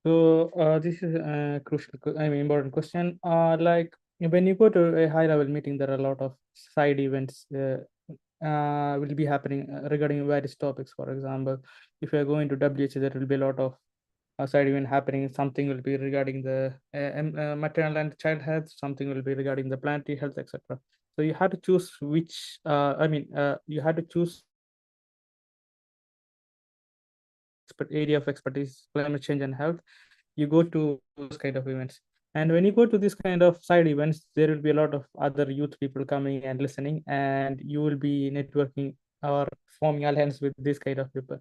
So this is a crucial, important question. Like when you go to a high-level meeting, there are a lot of side events will be happening regarding various topics. For example, if you are going to WHO, there will be a lot of side event happening. Something will be regarding the maternal and child health. Something will be regarding the planetary health, etc. So you have to choose which. You have to choose area of expertise, climate change and health. You go to those kind of events, and when you go to this kind of side events, there will be a lot of other youth people coming and listening, and you will be networking or forming alliance with this kind of people.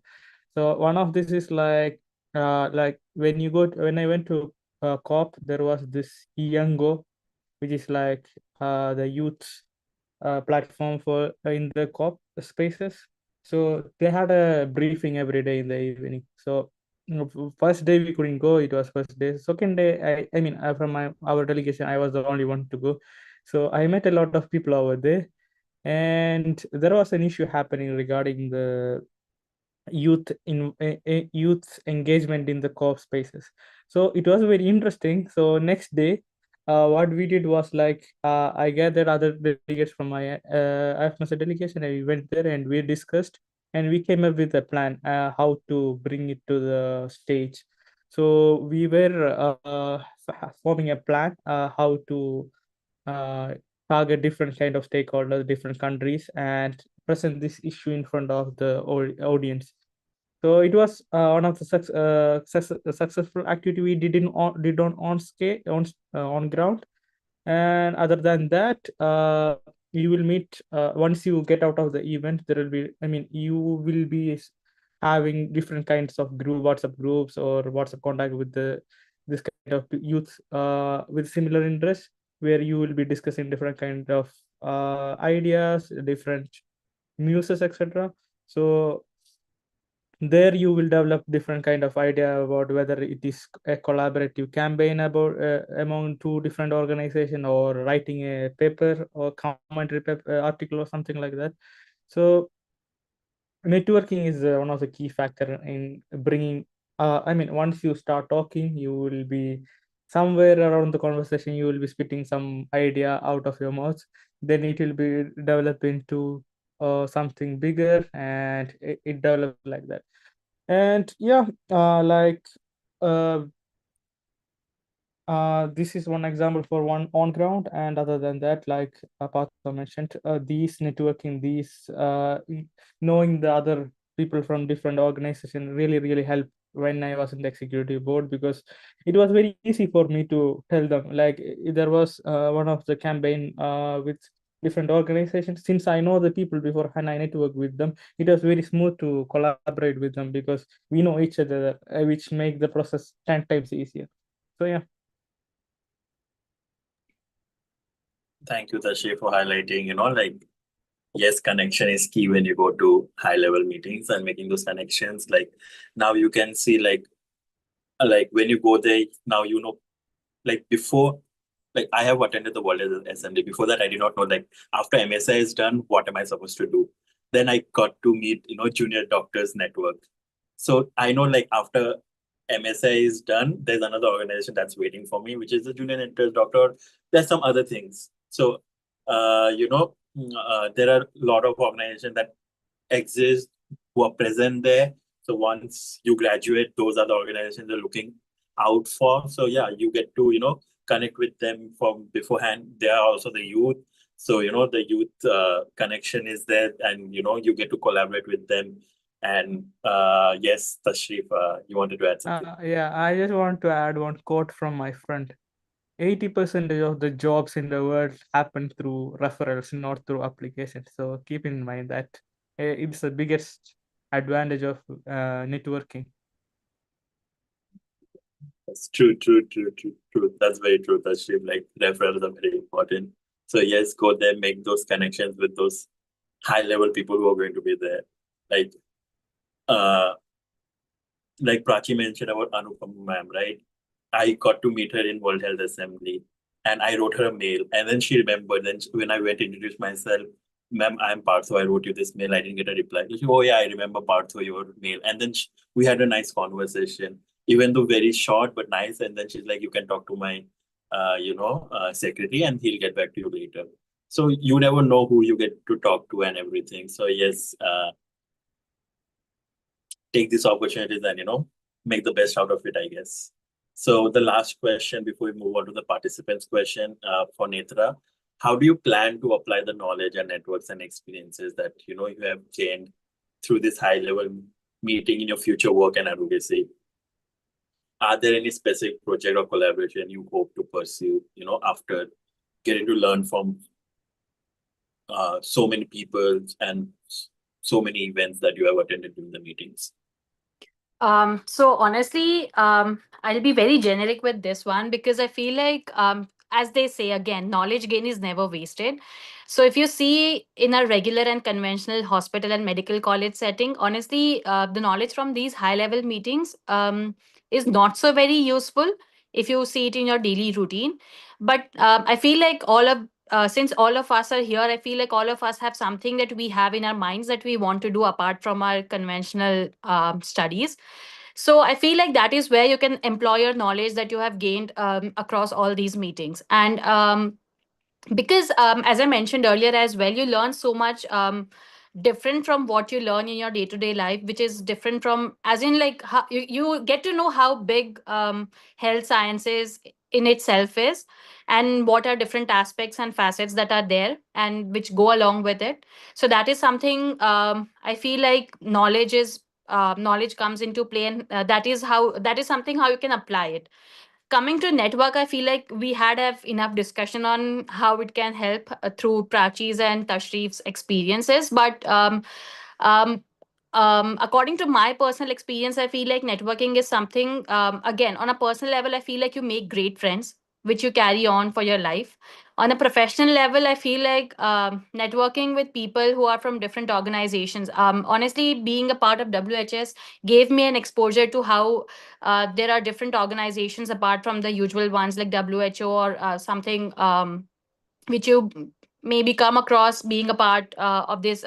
So one of this is like when I went to COP, there was this Yango, which is like the youth platform for in the COP spaces. So they had a briefing every day in the evening. So first day we couldn't go. It was first day. Second day, from our delegation, I was the only one to go. So I met a lot of people over there, and there was an issue happening regarding the youth engagement in the co-op spaces. So it was very interesting. So next day, what we did was like I gathered other delegates from my IFMSA delegation. I went there and we discussed, and we came up with a plan how to bring it to the stage. So we were forming a plan how to target different kind of stakeholders, different countries, and present this issue in front of the audience. So it was one of the successful activity we did on scale on ground. And other than that, you will meet once you get out of the event. There will be, I mean, you will be having different kinds of WhatsApp groups or WhatsApp contact with this kind of youth with similar interests, where you will be discussing different kind of ideas, different muses, etc. So there you will develop different kind of idea about whether it is a collaborative campaign about among two different organization, or writing a paper or commentary paper, article or something like that. So networking is one of the key factor in bringing I mean, once you start talking, you will be somewhere around the conversation, you will be spitting some idea out of your mouth. Then it will be developed into something bigger, and it develops like that. And yeah, uh, this is one example for one on ground. And other than that, like Partha mentioned, these networking, knowing the other people from different organizations really helped when I was in the executive board, because it was very easy for me to tell them. Like there was one of the campaign with different organizations. Since I know the people before and I network with them, it was very smooth to collaborate with them, because we know each other, which make the process 10 times easier. So yeah. Thank you, Tashi, for highlighting, like, yes, connection is key when you go to high level meetings and making those connections. Like now you can see like when you go there, now like before, like I have attended the World Assembly. Before that, I did not know, like after MSI is done, what am I supposed to do? Then I got to meet, Junior Doctors Network. So I know like after MSI is done, there's another organization that's waiting for me, which is the Junior Doctors Doctor. There's some other things. So, there are a lot of organizations that exist who are present there. So once you graduate, those are the organizations they're looking out for. So yeah, you get to, connect with them from beforehand. They are also the youth. So, the youth connection is there, and, you get to collaborate with them. And yes, Tashrif, you wanted to add something? Yeah, I just want to add one quote from my friend. 80% of the jobs in the world happen through referrals, not through applications. So keep in mind that it's the biggest advantage of networking. That's true. That's very true, Tashrif. Like referrals are very important. So yes, go there, make those connections with those high level people who are going to be there. Uh, like Prachi mentioned about Anupam ma'am, right? I got to meet her in World Health Assembly, and I wrote her a mail, and then she remembered. Then when I went to introduce myself, ma'am, I'm Partho. I wrote you this mail. I didn't get a reply. She, oh yeah, I remember Partho, your mail. And then we had a nice conversation, even though very short but nice. And then she's like, you can talk to my, secretary, and he'll get back to you later. So you never know who you get to talk to and everything. So yes, take these opportunities and make the best out of it, I guess. So the last question before we move on to the participants question for Netra, how do you plan to apply the knowledge and networks and experiences that you have gained through this high level meeting in your future work and advocacy? Are there any specific project or collaboration you hope to pursue after getting to learn from so many people and so many events that you have attended during the meetings? So honestly, I'll be very generic with this one, because I feel like, as they say again, knowledge gain is never wasted. So if you see in a regular and conventional hospital and medical college setting, honestly, the knowledge from these high level meetings is not so very useful if you see it in your daily routine. But I feel like since all of us are here, I feel like all of us have something that we have in our minds that we want to do apart from our conventional studies. So I feel like that is where you can employ your knowledge that you have gained across all these meetings. And because as I mentioned earlier as well, you learn so much different from what you learn in your day-to-day life, which is different from, as in like how you get to know how big health sciences in itself is, and what are different aspects and facets that are there and which go along with it. So that is something I feel like knowledge is knowledge comes into play, and that is something how you can apply it. Coming to network, I feel like we have enough discussion on how it can help through Prachi's and Tashrif's experiences. But um, according to my personal experience, I feel like networking is something, again, on a personal level, I feel like you make great friends, which you carry on for your life. On a professional level, I feel like networking with people who are from different organizations. Honestly, being a part of WHS gave me an exposure to how there are different organizations apart from the usual ones like WHO or something which you maybe come across being a part of this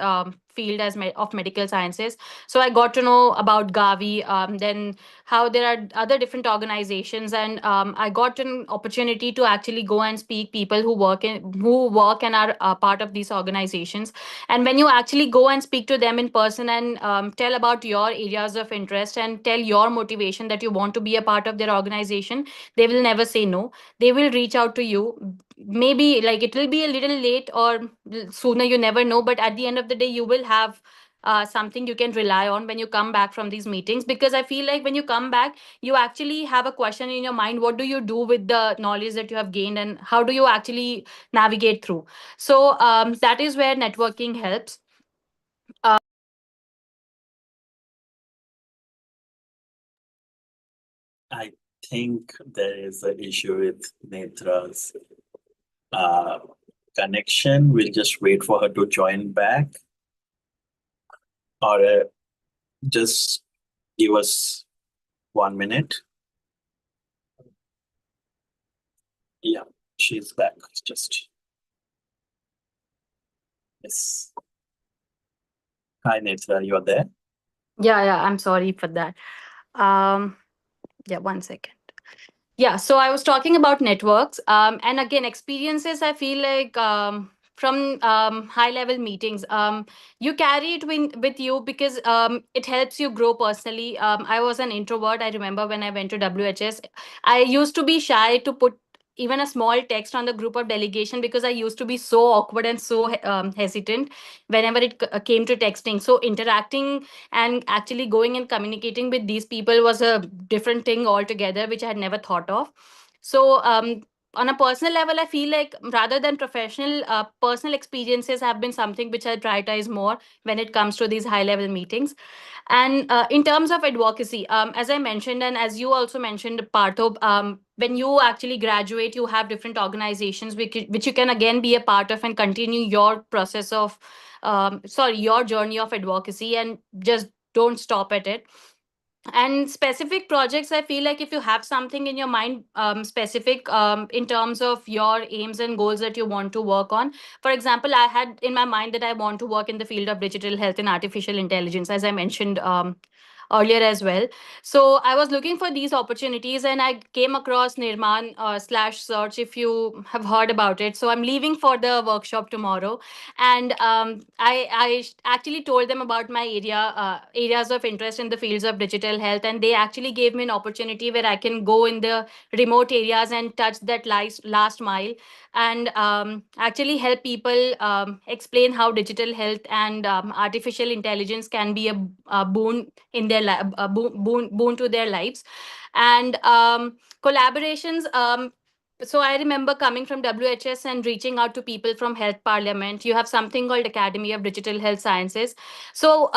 field as of medical sciences. So I got to know about Gavi, then how there are other different organizations, and I got an opportunity to actually go and speak people who work and are part of these organizations. And when you actually go and speak to them in person and tell about your areas of interest and tell your motivation that you want to be a part of their organization, they will never say no. They will reach out to you. Maybe like it will be a little late or sooner, you never know, but at the end of the day you will have something you can rely on when you come back from these meetings. Because I feel like when you come back, you actually have a question in your mind: what do you do with the knowledge that you have gained, and how do you actually navigate through? So that is where networking helps. I think there is an issue with Netra's uh, connection. We'll just wait for her to join back, or just give us 1 minute. Yeah, she's back. Just yes. Hi, Netra, you're there? Yeah, I'm sorry for that. Yeah, 1 second. Yeah, so I was talking about networks, and again, experiences. I feel like from high level meetings, you carry it with you because it helps you grow personally. I was an introvert. I remember when I went to WHS, I used to be shy to put even a small text on the group of delegation because I used to be so awkward and so hesitant whenever it came to texting. So interacting and actually going and communicating with these people was a different thing altogether, which I had never thought of. So on a personal level, I feel like rather than professional, personal experiences have been something which I prioritize more when it comes to these high level meetings. And in terms of advocacy, as I mentioned, and as you also mentioned, Partho, when you actually graduate, you have different organizations which you can again be a part of and continue your process of, your journey of advocacy, and just don't stop at it. And specific projects, I feel like if you have something in your mind, specific in terms of your aims and goals that you want to work on. For example, I had in my mind that I want to work in the field of digital health and artificial intelligence, as I mentioned earlier as well. So I was looking for these opportunities and I came across Nirman slash search, if you have heard about it. So I'm leaving for the workshop tomorrow, and I actually told them about my areas of interest in the fields of digital health, and they actually gave me an opportunity where I can go in the remote areas and touch that last mile, and actually help people explain how digital health and artificial intelligence can be a boon in their boon to their lives. And collaborations, so I remember coming from WHS and reaching out to people from Health Parliament. You have something called Academy of Digital Health Sciences. So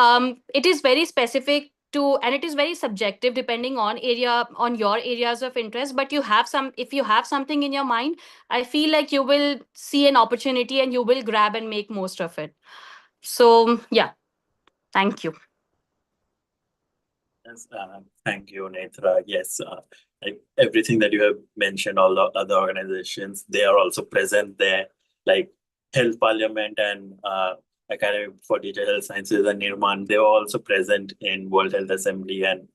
it is very specific to, and it is very subjective depending on your areas of interest. But if you have something in your mind, I feel like you will see an opportunity and you will grab and make most of it. So yeah, thank you. Yes, thank you, Netra. Yes, like everything that you have mentioned, all the other organizations, they are also present there, like Health Parliament and Academy for Digital Health Sciences and Nirman. They are also present in World Health Assembly, and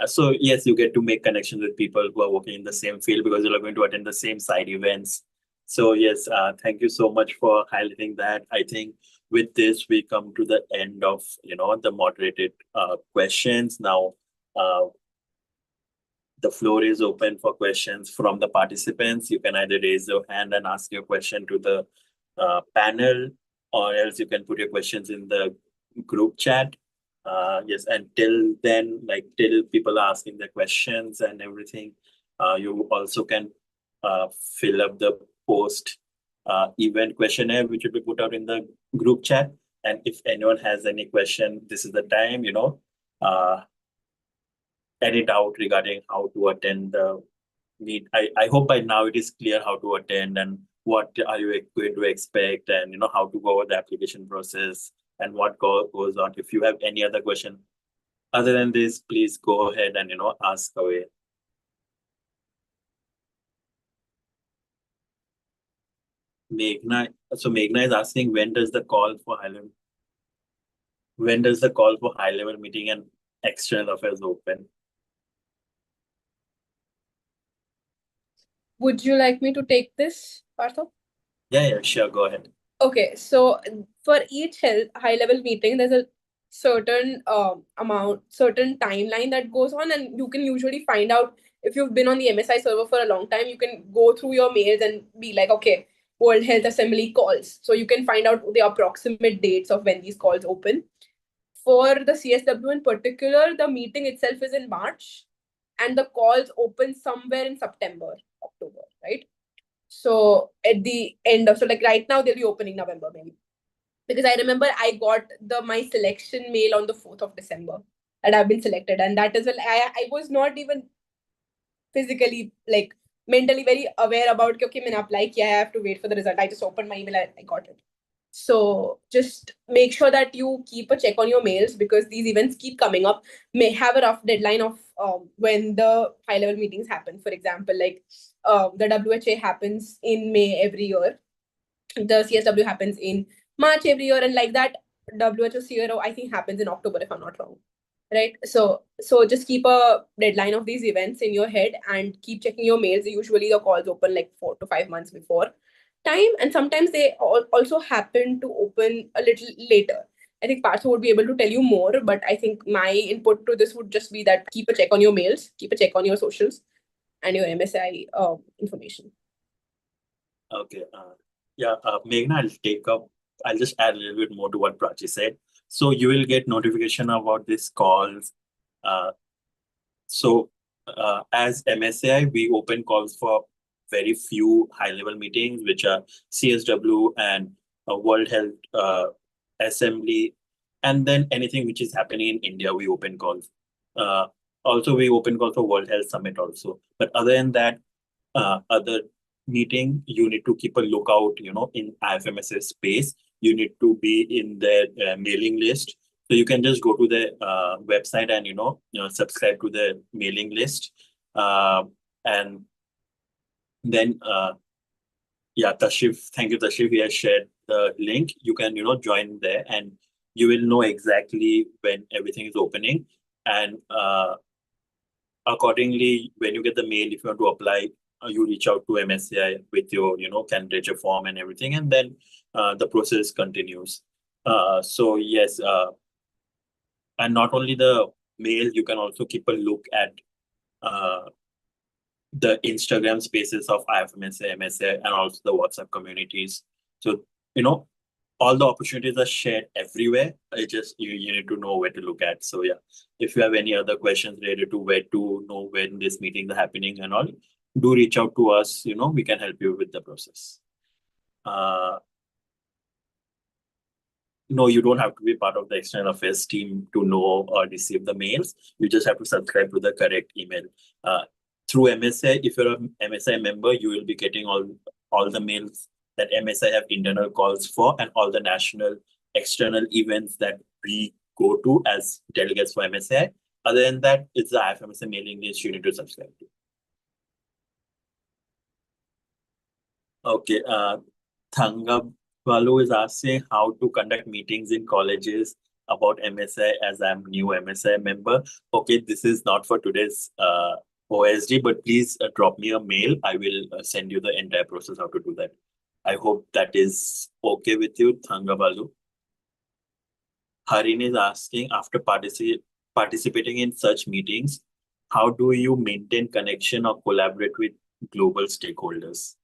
so yes, you get to make connections with people who are working in the same field because you're going to attend the same side events. So yes, thank you so much for highlighting that. I think with this, we come to the end of the moderated questions. Now, the floor is open for questions from the participants. You can either raise your hand and ask your question to the panel, or else you can put your questions in the group chat. Yes, and till then, like till people are asking the questions and everything, you also can fill up the post event questionnaire, which will be put out in the group chat. And if anyone has any question, this is the time, any doubt regarding how to attend the meet. I hope by now it is clear how to attend and what are you going to expect, and how to go over the application process and what goes on. If you have any other question other than this, please go ahead and ask away. Meghna is asking, when does the call for high level meeting and external affairs open? Would you like me to take this, Partho? Yeah, sure, go ahead. Okay, so for each high level meeting, there's a certain certain timeline that goes on, and you can usually find out if you've been on the MSI server for a long time. You can go through your mails and be like, okay, World Health Assembly calls. So you can find out the approximate dates of when these calls open. For the CSW in particular, the meeting itself is in March, and the calls open somewhere in September, October, right? So at the end of, so like right now they'll be opening November maybe. Because I remember I got my selection mail on the 4th of December that I've been selected. And that is, well, I was not even physically, like mentally very aware about, okay, I apply kiya, I have to wait for the result. I just opened my email, I got it. So just make sure that you keep a check on your mails, because these events keep coming up. May have a rough deadline of when the high level meetings happen. For example, like the WHA happens in May every year. The CSW happens in March every year, and like that, WHO CRO I think happens in October if I'm not wrong. Right. So just keep a deadline of these events in your head and keep checking your mails. Usually the calls open like 4 to 5 months before time, and sometimes they also happen to open a little later. I think Partho would be able to tell you more, but I think my input to this would just be that keep a check on your mails, keep a check on your socials and your MSI information. Okay. Meghna, I'll just add a little bit more to what Prachi said. So you will get notification about these calls. As MSAI, we open calls for very few high-level meetings, which are CSW and World Health Assembly, and then anything which is happening in India, we open calls. Also, we open calls for World Health Summit also. But other than that, other meeting, you need to keep a lookout, in IFMSS space. You need to be in their mailing list. So you can just go to the website and subscribe to the mailing list, and then Tashrif, thank you, Tashrif. He has shared the link. You can join there, and you will know exactly when everything is opening. And accordingly, when you get the mail, if you want to apply, you reach out to MSCI with your candidature form and everything, and then the process continues. So yes. And not only the mail, you can also keep a look at the Instagram spaces of IFMSA, MSA, and also the WhatsApp communities. So, all the opportunities are shared everywhere. It's just you need to know where to look at. So yeah, if you have any other questions related to where to know when these meetings are happening and all, do reach out to us. We can help you with the process. No, you don't have to be part of the external affairs team to know or receive the mails. You just have to subscribe to the correct email. Through MSI, if you're an MSI member, you will be getting all the mails that MSI have internal calls for, and all the national external events that we go to as delegates for MSI. Other than that, it's the IFMSA mailing list you need to subscribe to. Okay, Thanga Balu is asking how to conduct meetings in colleges about MSI, as I'm new MSI member. Okay, this is not for today's OSD, but please drop me a mail. I will send you the entire process how to do that. I hope that is okay with you, Thanga Balu. Harin is asking, after participating in such meetings, how do you maintain connection or collaborate with global stakeholders?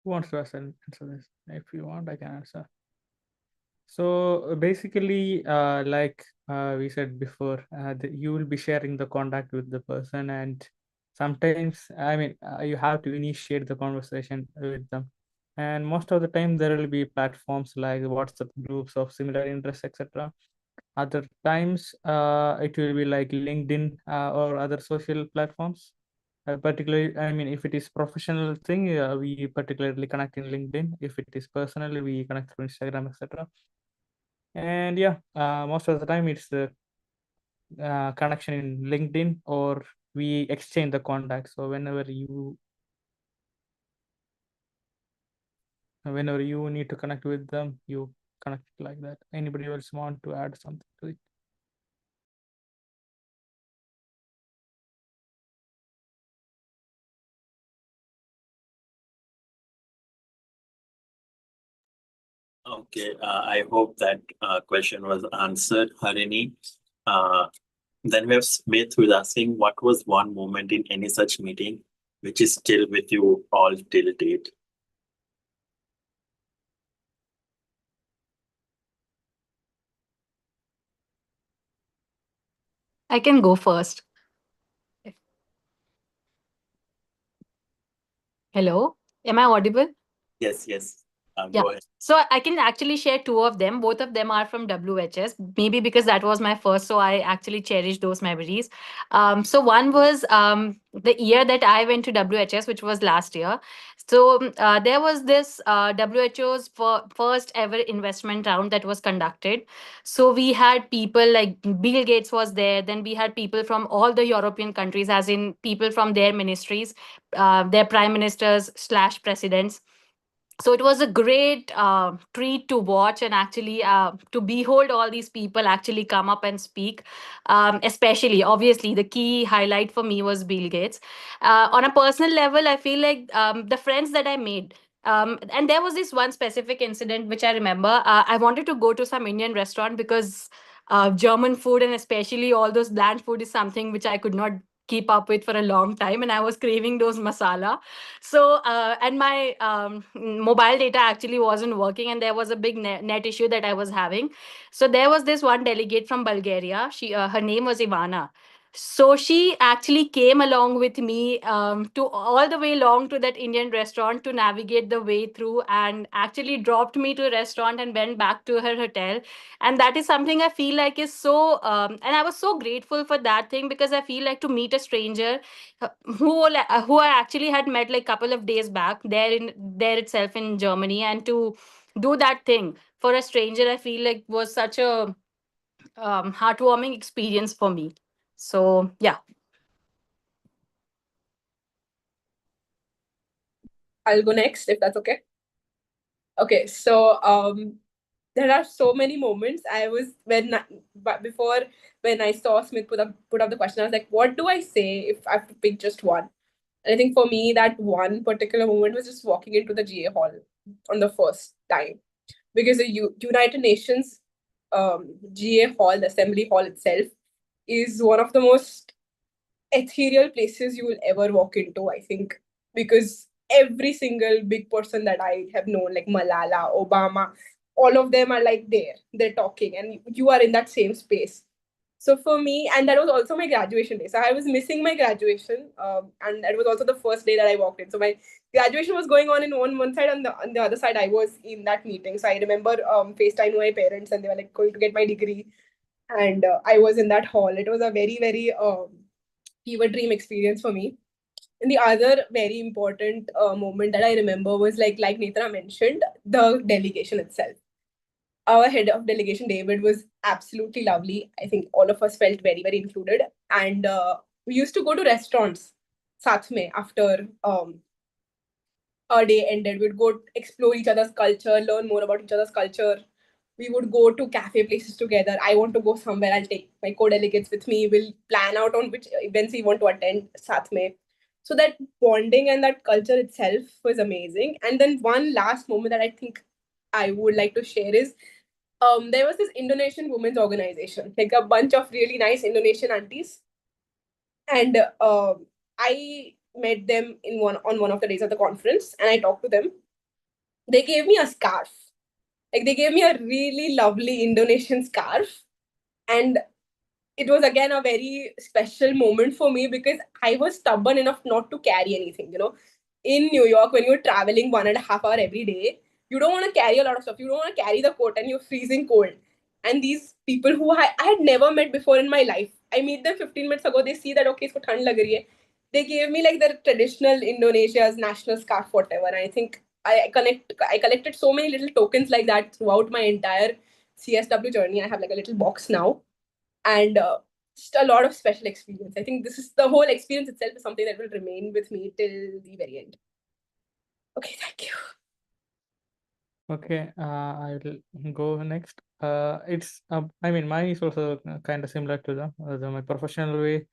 Who wants to answer this? If you want, I can answer. So basically, like we said before, you will be sharing the contact with the person, and sometimes, I mean, you have to initiate the conversation with them. And most of the time, there will be platforms like WhatsApp groups of similar interests, etc. Other times, it will be like LinkedIn or other social platforms. Particularly, I mean, if it is professional thing, we particularly connect in LinkedIn. If it is personal, we connect through Instagram, etc. And yeah, most of the time it's the connection in LinkedIn, or we exchange the contacts. So whenever you need to connect with them, you connect like that. Anybody else want to add something to it? Okay, I hope that question was answered, Harini. Then we have Smith, who is asking, what was one moment in any such meeting which is still with you all till date? I can go first. Hello, am I audible? Yes, yes. Yeah. Go ahead. So I can actually share two of them. Both of them are from WHS. Maybe because that was my first, so I actually cherish those memories. So one was the year that I went to WHS, which was last year. So there was this WHO's first ever investment round that was conducted. So we had people like Bill Gates was there. Then we had people from all the European countries, as in people from their ministries, their prime ministers slash presidents. So it was a great treat to watch and actually to behold all these people actually come up and speak. Especially, obviously, the key highlight for me was Bill Gates. On a personal level, I feel like the friends that I made. And there was this one specific incident which I remember. I wanted to go to some Indian restaurant because German food and especially all those bland food is something which I could not keep up with for a long time, and I was craving those masala. So and my mobile data actually wasn't working, and there was a big net issue that I was having. So there was this one delegate from Bulgaria. She her name was Ivana. So she actually came along with me to all the way along to that Indian restaurant to navigate the way through, and actually dropped me to a restaurant and went back to her hotel. And that is something I feel like is so and I was so grateful for that thing, because I feel like to meet a stranger who I actually had met like couple of days back there itself in Germany, and to do that thing for a stranger, I feel like was such a heartwarming experience for me. So yeah. I'll go next if that's okay. Okay, so there are so many moments. But before, when I saw Smith put up the question, I was like, what do I say if I have to pick just one? And I think for me, that one particular moment was just walking into the GA hall on the first time, because the United Nations GA hall, the assembly hall itself, is one of the most ethereal places you will ever walk into, I think, because every single big person that I have known, like Malala, Obama, all of them are like there, they're talking, and you are in that same space. So for me, and that was also my graduation day. So I was missing my graduation, and that was also the first day that I walked in. So my graduation was going on in one side, and on the other side, I was in that meeting. So I remember FaceTime my parents, and they were like going to get my degree, and I was in that hall. It was a very, very fever dream experience for me. And the other very important moment that I remember was like Netra mentioned, the delegation itself. Our head of delegation, David, was absolutely lovely. I think all of us felt very, very included. And we used to go to restaurants, साथ में, after our day ended. We'd go explore each other's culture, learn more about each other's culture. We would go to cafe places together. I want to go somewhere. I'll take my co-delegates with me. We'll plan out on which events we want to attend, साथ में. So that bonding and that culture itself was amazing. And then one last moment that I think I would like to share is there was this Indonesian women's organization, like a bunch of really nice Indonesian aunties. And I met them on one of the days of the conference, and I talked to them. they gave me a scarf. Like they gave me a really lovely Indonesian scarf. And it was again a very special moment for me because I was stubborn enough not to carry anything. In New York, when you're traveling 1.5 hours every day, you don't want to carry a lot of stuff. You don't want to carry the coat and you're freezing cold. And these people who I had never met before in my life, I meet them 15 minutes ago. They see that, okay, isko thand lag rahi hai. They gave me like the traditional Indonesia's national scarf, whatever. And I think I collected so many little tokens like that throughout my entire CSW journey. I have like a little box now. And just a lot of special experience. I think this is the whole experience itself is something that will remain with me till the very end. Okay, thank you. Okay, I will go next. I mean, mine is also kind of similar to my professional way.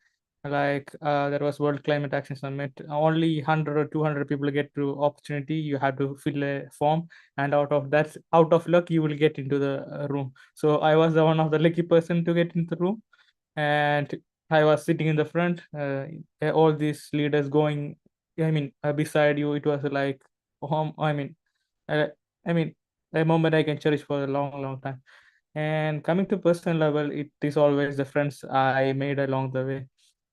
Like, there was World Climate Action Summit. Only 100 or 200 people get to opportunity. You have to fill a form, and out of luck, you will get into the room. So I was the one of the lucky person to get into the room, and I was sitting in the front. All these leaders going, I mean, beside you. It was like home. Uh, I mean, a moment I can cherish for a long, long time. And coming to personal level, it is always the friends I made along the way.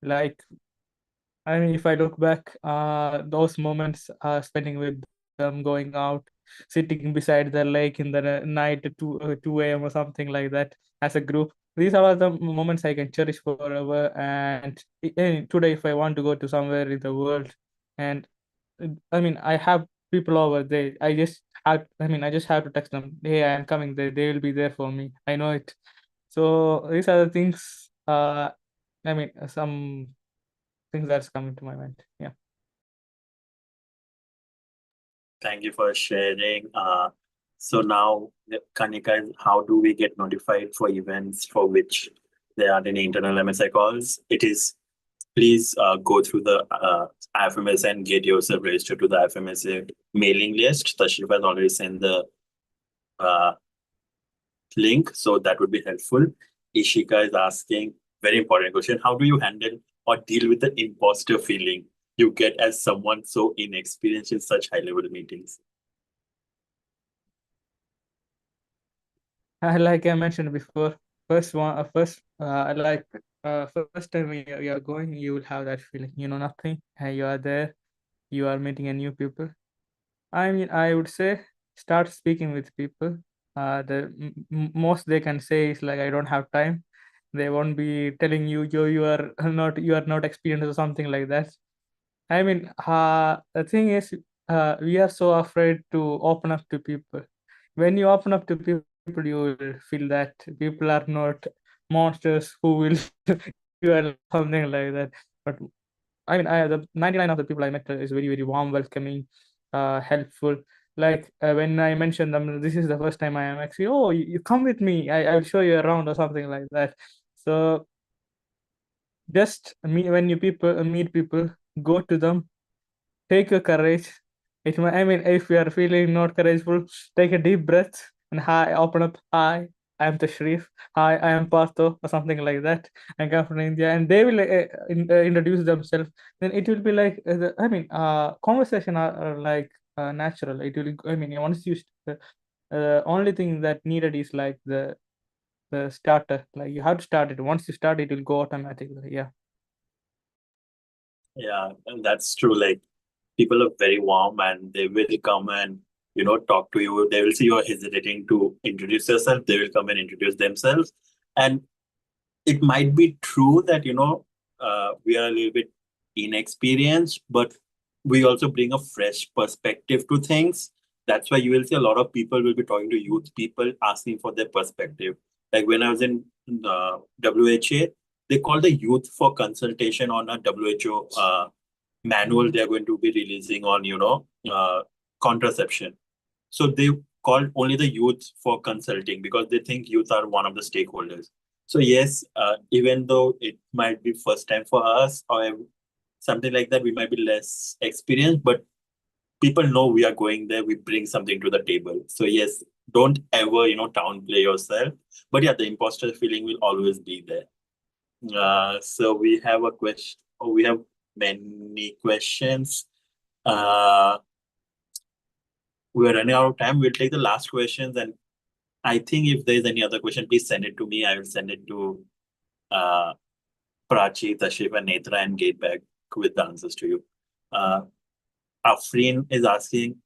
Like, I mean, if I look back, those moments spending with them, going out, sitting beside the lake in the night at 2 a.m. or something like that as a group. These are the moments I can cherish forever. And today, if I want to go to somewhere in the world, and I mean, I have people over there. I just have to text them, hey, I'm coming. They will be there for me. I know it. So these are the things. Some things that's coming to my mind. Yeah. Thank you for sharing. So now, Kanika, how do we get notified for events for which there are any internal MSI calls? It is, please go through the IFMS and get yourself registered to the IFMS mailing list. Tashrif has already sent the link, so that would be helpful. Ishika is asking, very important question, how do you handle or deal with the imposter feeling you get as someone so inexperienced in such high-level meetings? Like I mentioned before, first time you are going, you will have that feeling. You know nothing, and you are there. You are meeting a new people. I mean, I would say start speaking with people. Most they can say is like, I don't have time. They won't be telling you you are not experienced or something like that. I mean, the thing is, we are so afraid to open up to people. When you open up to people, you will feel that people are not monsters who will you are something like that. But I mean, the 99 of the people I met is very, very warm, welcoming, helpful. Like when I mentioned them, this is the first time I am actually, oh, you come with me, I will show you around or something like that. So just when you meet people, go to them, take your courage. If you are feeling not courageful, take a deep breath and hi, open up. Hi, I am Tashrif. Hi, I am Partho, or something like that. I come from India, and they will introduce themselves. Then it will be like, conversation are like natural. It will. I mean, once you, only thing that needed is like the starter. Like you have to start it. Once you start, it will go automatically. Yeah. Yeah, and that's true. Like, people are very warm and they will come and talk to you. They will see you are hesitating to introduce yourself. They will come and introduce themselves. And it might be true that we are a little bit inexperienced, but we also bring a fresh perspective to things. That's why you will see a lot of people will be talking to youth people, asking for their perspective. Like when I was in WHA, they call the youth for consultation on a WHO manual they are going to be releasing on contraception. So they called only the youth for consulting because they think youth are one of the stakeholders. So yes, even though it might be first time for us or something like that, we might be less experienced, but people know we are going there, we bring something to the table. So yes, don't ever downplay yourself. But yeah, the imposter feeling will always be there. So we have a question. We have many questions. we're running out of time. We'll take the last questions, and I think if there's any other question, please send it to me. I will send it to Prachi, Tashrif, and Netra and get back with the answers to you. Afreen is asking.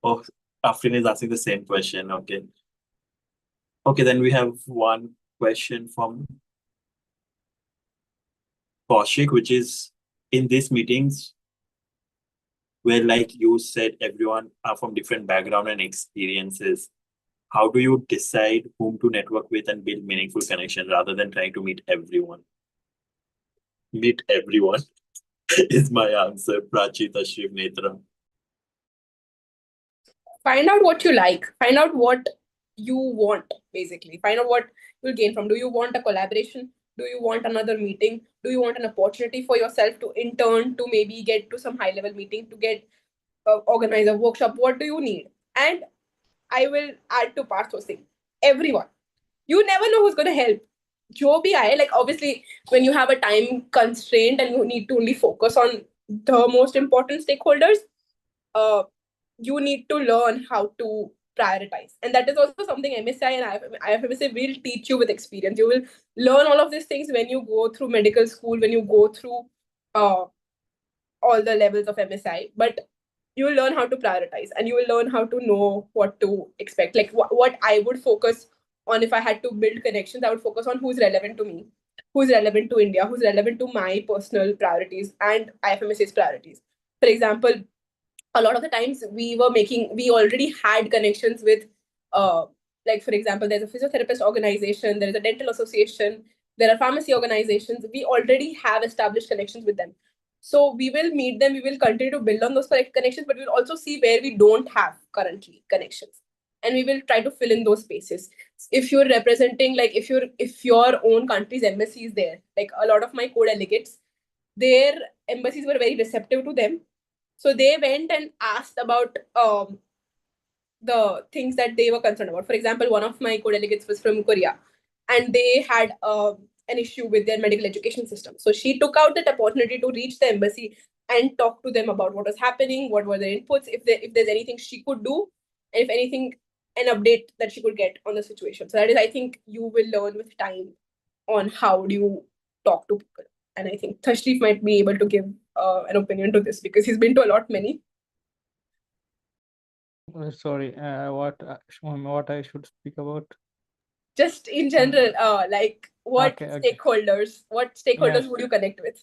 Oh, Afreen is asking the same question. Okay. Okay, then we have one question from Kaushik, which is in these meetings where, like you said, everyone are from different background and experiences. How do you decide whom to network with and build meaningful connection rather than trying to meet everyone? Meet everyone is my answer. Prachi, Tashrif, Netra. Find out what you like. Find out what you want, basically. Find out what you'll gain from. Do you want a collaboration? Do you want another meeting? Do you want an opportunity for yourself to intern, to maybe get to some high-level meeting, to get organize a workshop? What do you need? And I will add to Partho's thing. Everyone. You never know who's going to help. Jo bhi aaye, like obviously, when you have a time constraint and you need to only focus on the most important stakeholders, you need to learn how to prioritize. And that is also something MSI and IFMSA will teach you with experience. You will learn all of these things when you go through medical school, when you go through all the levels of MSI. But you will learn how to prioritize and you will learn how to know what to expect. Like what I would focus on if I had to build connections, I would focus on who's relevant to me, who's relevant to India, who's relevant to my personal priorities and IFMSA's priorities. For example, a lot of the times we already had connections with, like for example, there's a physiotherapist organization, there is a dental association, there are pharmacy organizations. We already have established connections with them. So we will meet them, we will continue to build on those connections, but we'll also see where we don't have currently connections. And we will try to fill in those spaces. If you're representing, like if your own country's embassy is there, like a lot of my co-delegates, their embassies were very receptive to them. So they went and asked about the things that they were concerned about. For example, one of my co-delegates was from Korea, and they had an issue with their medical education system. So she took out that opportunity to reach the embassy and talk to them about what was happening, what were their inputs, if there's anything she could do, and if anything, an update that she could get on the situation. So that is, I think, you will learn with time on how do you talk to people. And I think Tashrif might be able to give an opinion to this because he's been to a lot many. Sorry, what I should speak about? Just in general, like what Okay. stakeholders would you connect with?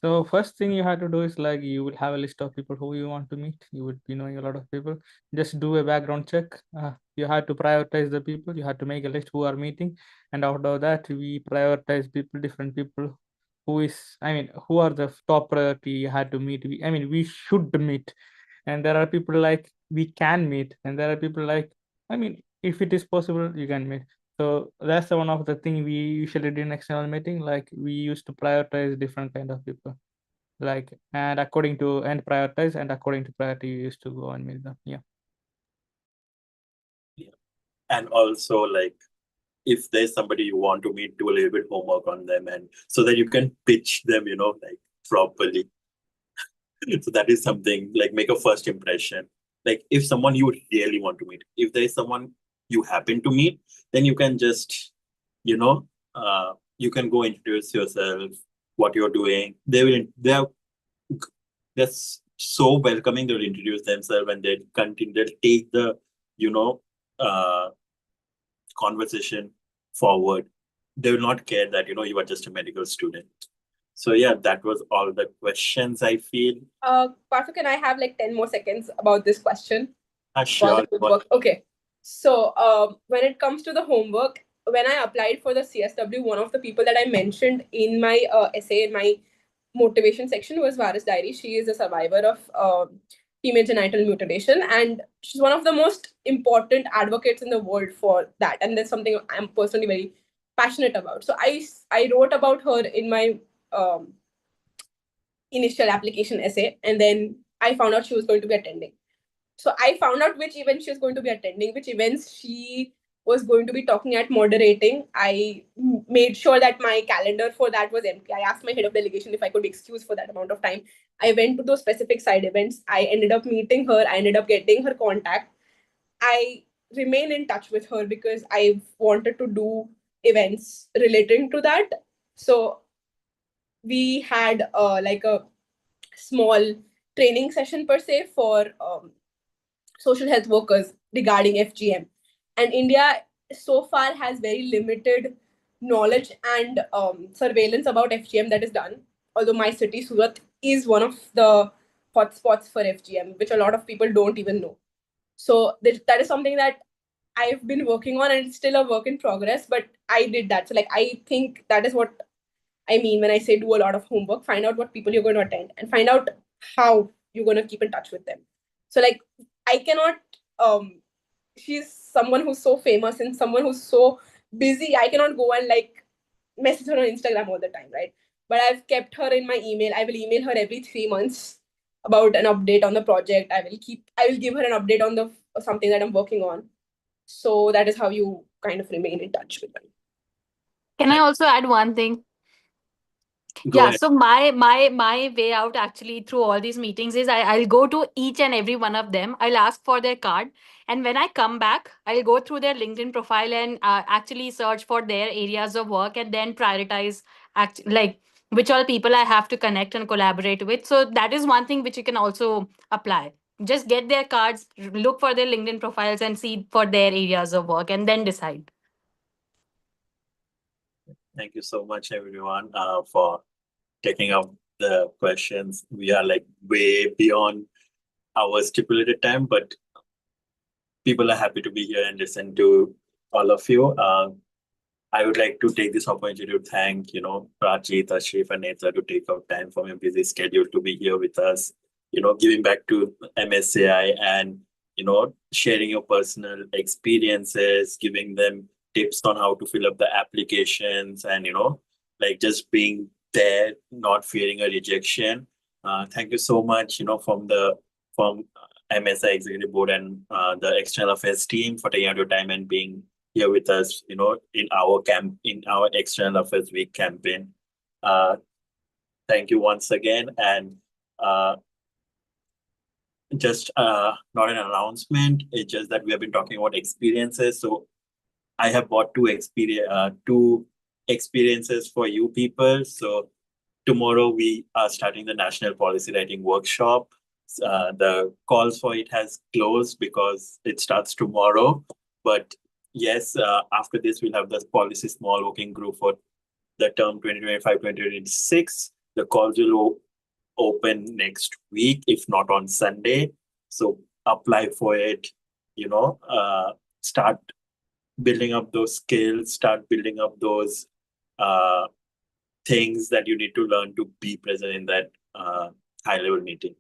So first thing you have to do is like you will have a list of people who you want to meet. You would be knowing a lot of people. Just do a background check. You have to prioritize the people. You have to make a list who are meeting, and out of that we prioritize different people. Who are the top priority you had to meet. We should meet, and there are people like we can meet, and there are people like if it is possible you can meet. So that's one of the thing we usually do in external meeting. Like we used to prioritize different kind of people, and prioritize, and according to priority you used to go and meet them. Yeah. And also, like, if there's somebody you want to meet, do a little bit homework on them, and so that you can pitch them, like properly. So that is something, like, make a first impression. Like if someone you really want to meet, if there is someone you happen to meet, then you can just, you can go introduce yourself, what you're doing. They're so welcoming. They'll introduce themselves and they'll take the, conversation forward. They will not care that, you are just a medical student. So yeah, that was all the questions, I feel. Partha, can I have like 10 more seconds about this question? Sure. Okay. So when it comes to the homework, when I applied for the CSW, one of the people that I mentioned in my essay, in my motivation section, was Varis Diary. She is a survivor of female genital mutilation, and she's one of the most important advocates in the world for that. And that's something I'm personally very passionate about. So I wrote about her in my initial application essay, and then I found out she was going to be attending. So I found out which events she was going to be attending, which events she was going to be talking at moderating, I made sure that my calendar for that was empty. I asked my head of delegation if I could be excused for that amount of time. I went to those specific side events. I ended up meeting her. I ended up getting her contact. I remain in touch with her because I wanted to do events relating to that. So we had like a small training session per se for social health workers regarding FGM. And India so far has very limited knowledge and surveillance about FGM that is done. Although my city, Surat, is one of the hotspots for FGM, which a lot of people don't even know. So that is something that I've been working on, and it's still a work in progress, but I did that. So like, I think that is what I mean when I say do a lot of homework, find out what people you're going to attend and find out how you're going to keep in touch with them. So like, I cannot, she's someone who's so famous and someone who's so busy. I cannot go and like message her on Instagram all the time, right? But I've kept her in my email. I will email her every 3 months about an update on the project. I will give her an update on the something that I'm working on. So that is how you kind of remain in touch with them. Can I also add one thing? Go Yeah, ahead. so my way out actually through all these meetings is I'll go to each and every one of them. I'll ask for their card, and when I come back, I'll go through their LinkedIn profile and actually search for their areas of work and then prioritize like which all people I have to connect and collaborate with. So that is one thing which you can also apply. Just get their cards, look for their LinkedIn profiles, and see for their areas of work, and then decide. Thank you so much, everyone, for taking up the questions. We are like way beyond our stipulated time, but people are happy to be here and listen to all of you. I would like to take this opportunity to thank, Rajit, Ashraf, and Netra to take out time from your busy schedule to be here with us, giving back to MSAI and, sharing your personal experiences, giving them tips on how to fill up the applications and, like just being there, not fearing a rejection. Thank you so much, from MSI Executive Board and the External Affairs team for taking out your time and being here with us, in our External Affairs Week campaign. Thank you once again. And just not an announcement, it's just that we have been talking about experiences. So I have bought two experiences for you people. So tomorrow we are starting the National Policy Writing Workshop. The calls for it has closed because it starts tomorrow. But yes, after this, we'll have the policy small working group for the term 2025-2026. The calls will open next week, if not on Sunday. So apply for it, start building up those skills, start building up those things that you need to learn to be present in that high-level meeting.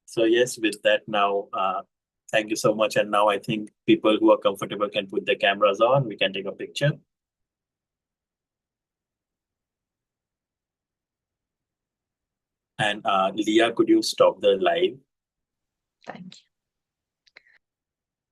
So yes, with that now, thank you so much. And now I think people who are comfortable can put their cameras on. We can take a picture. And Leah, could you stop the live? Thank you.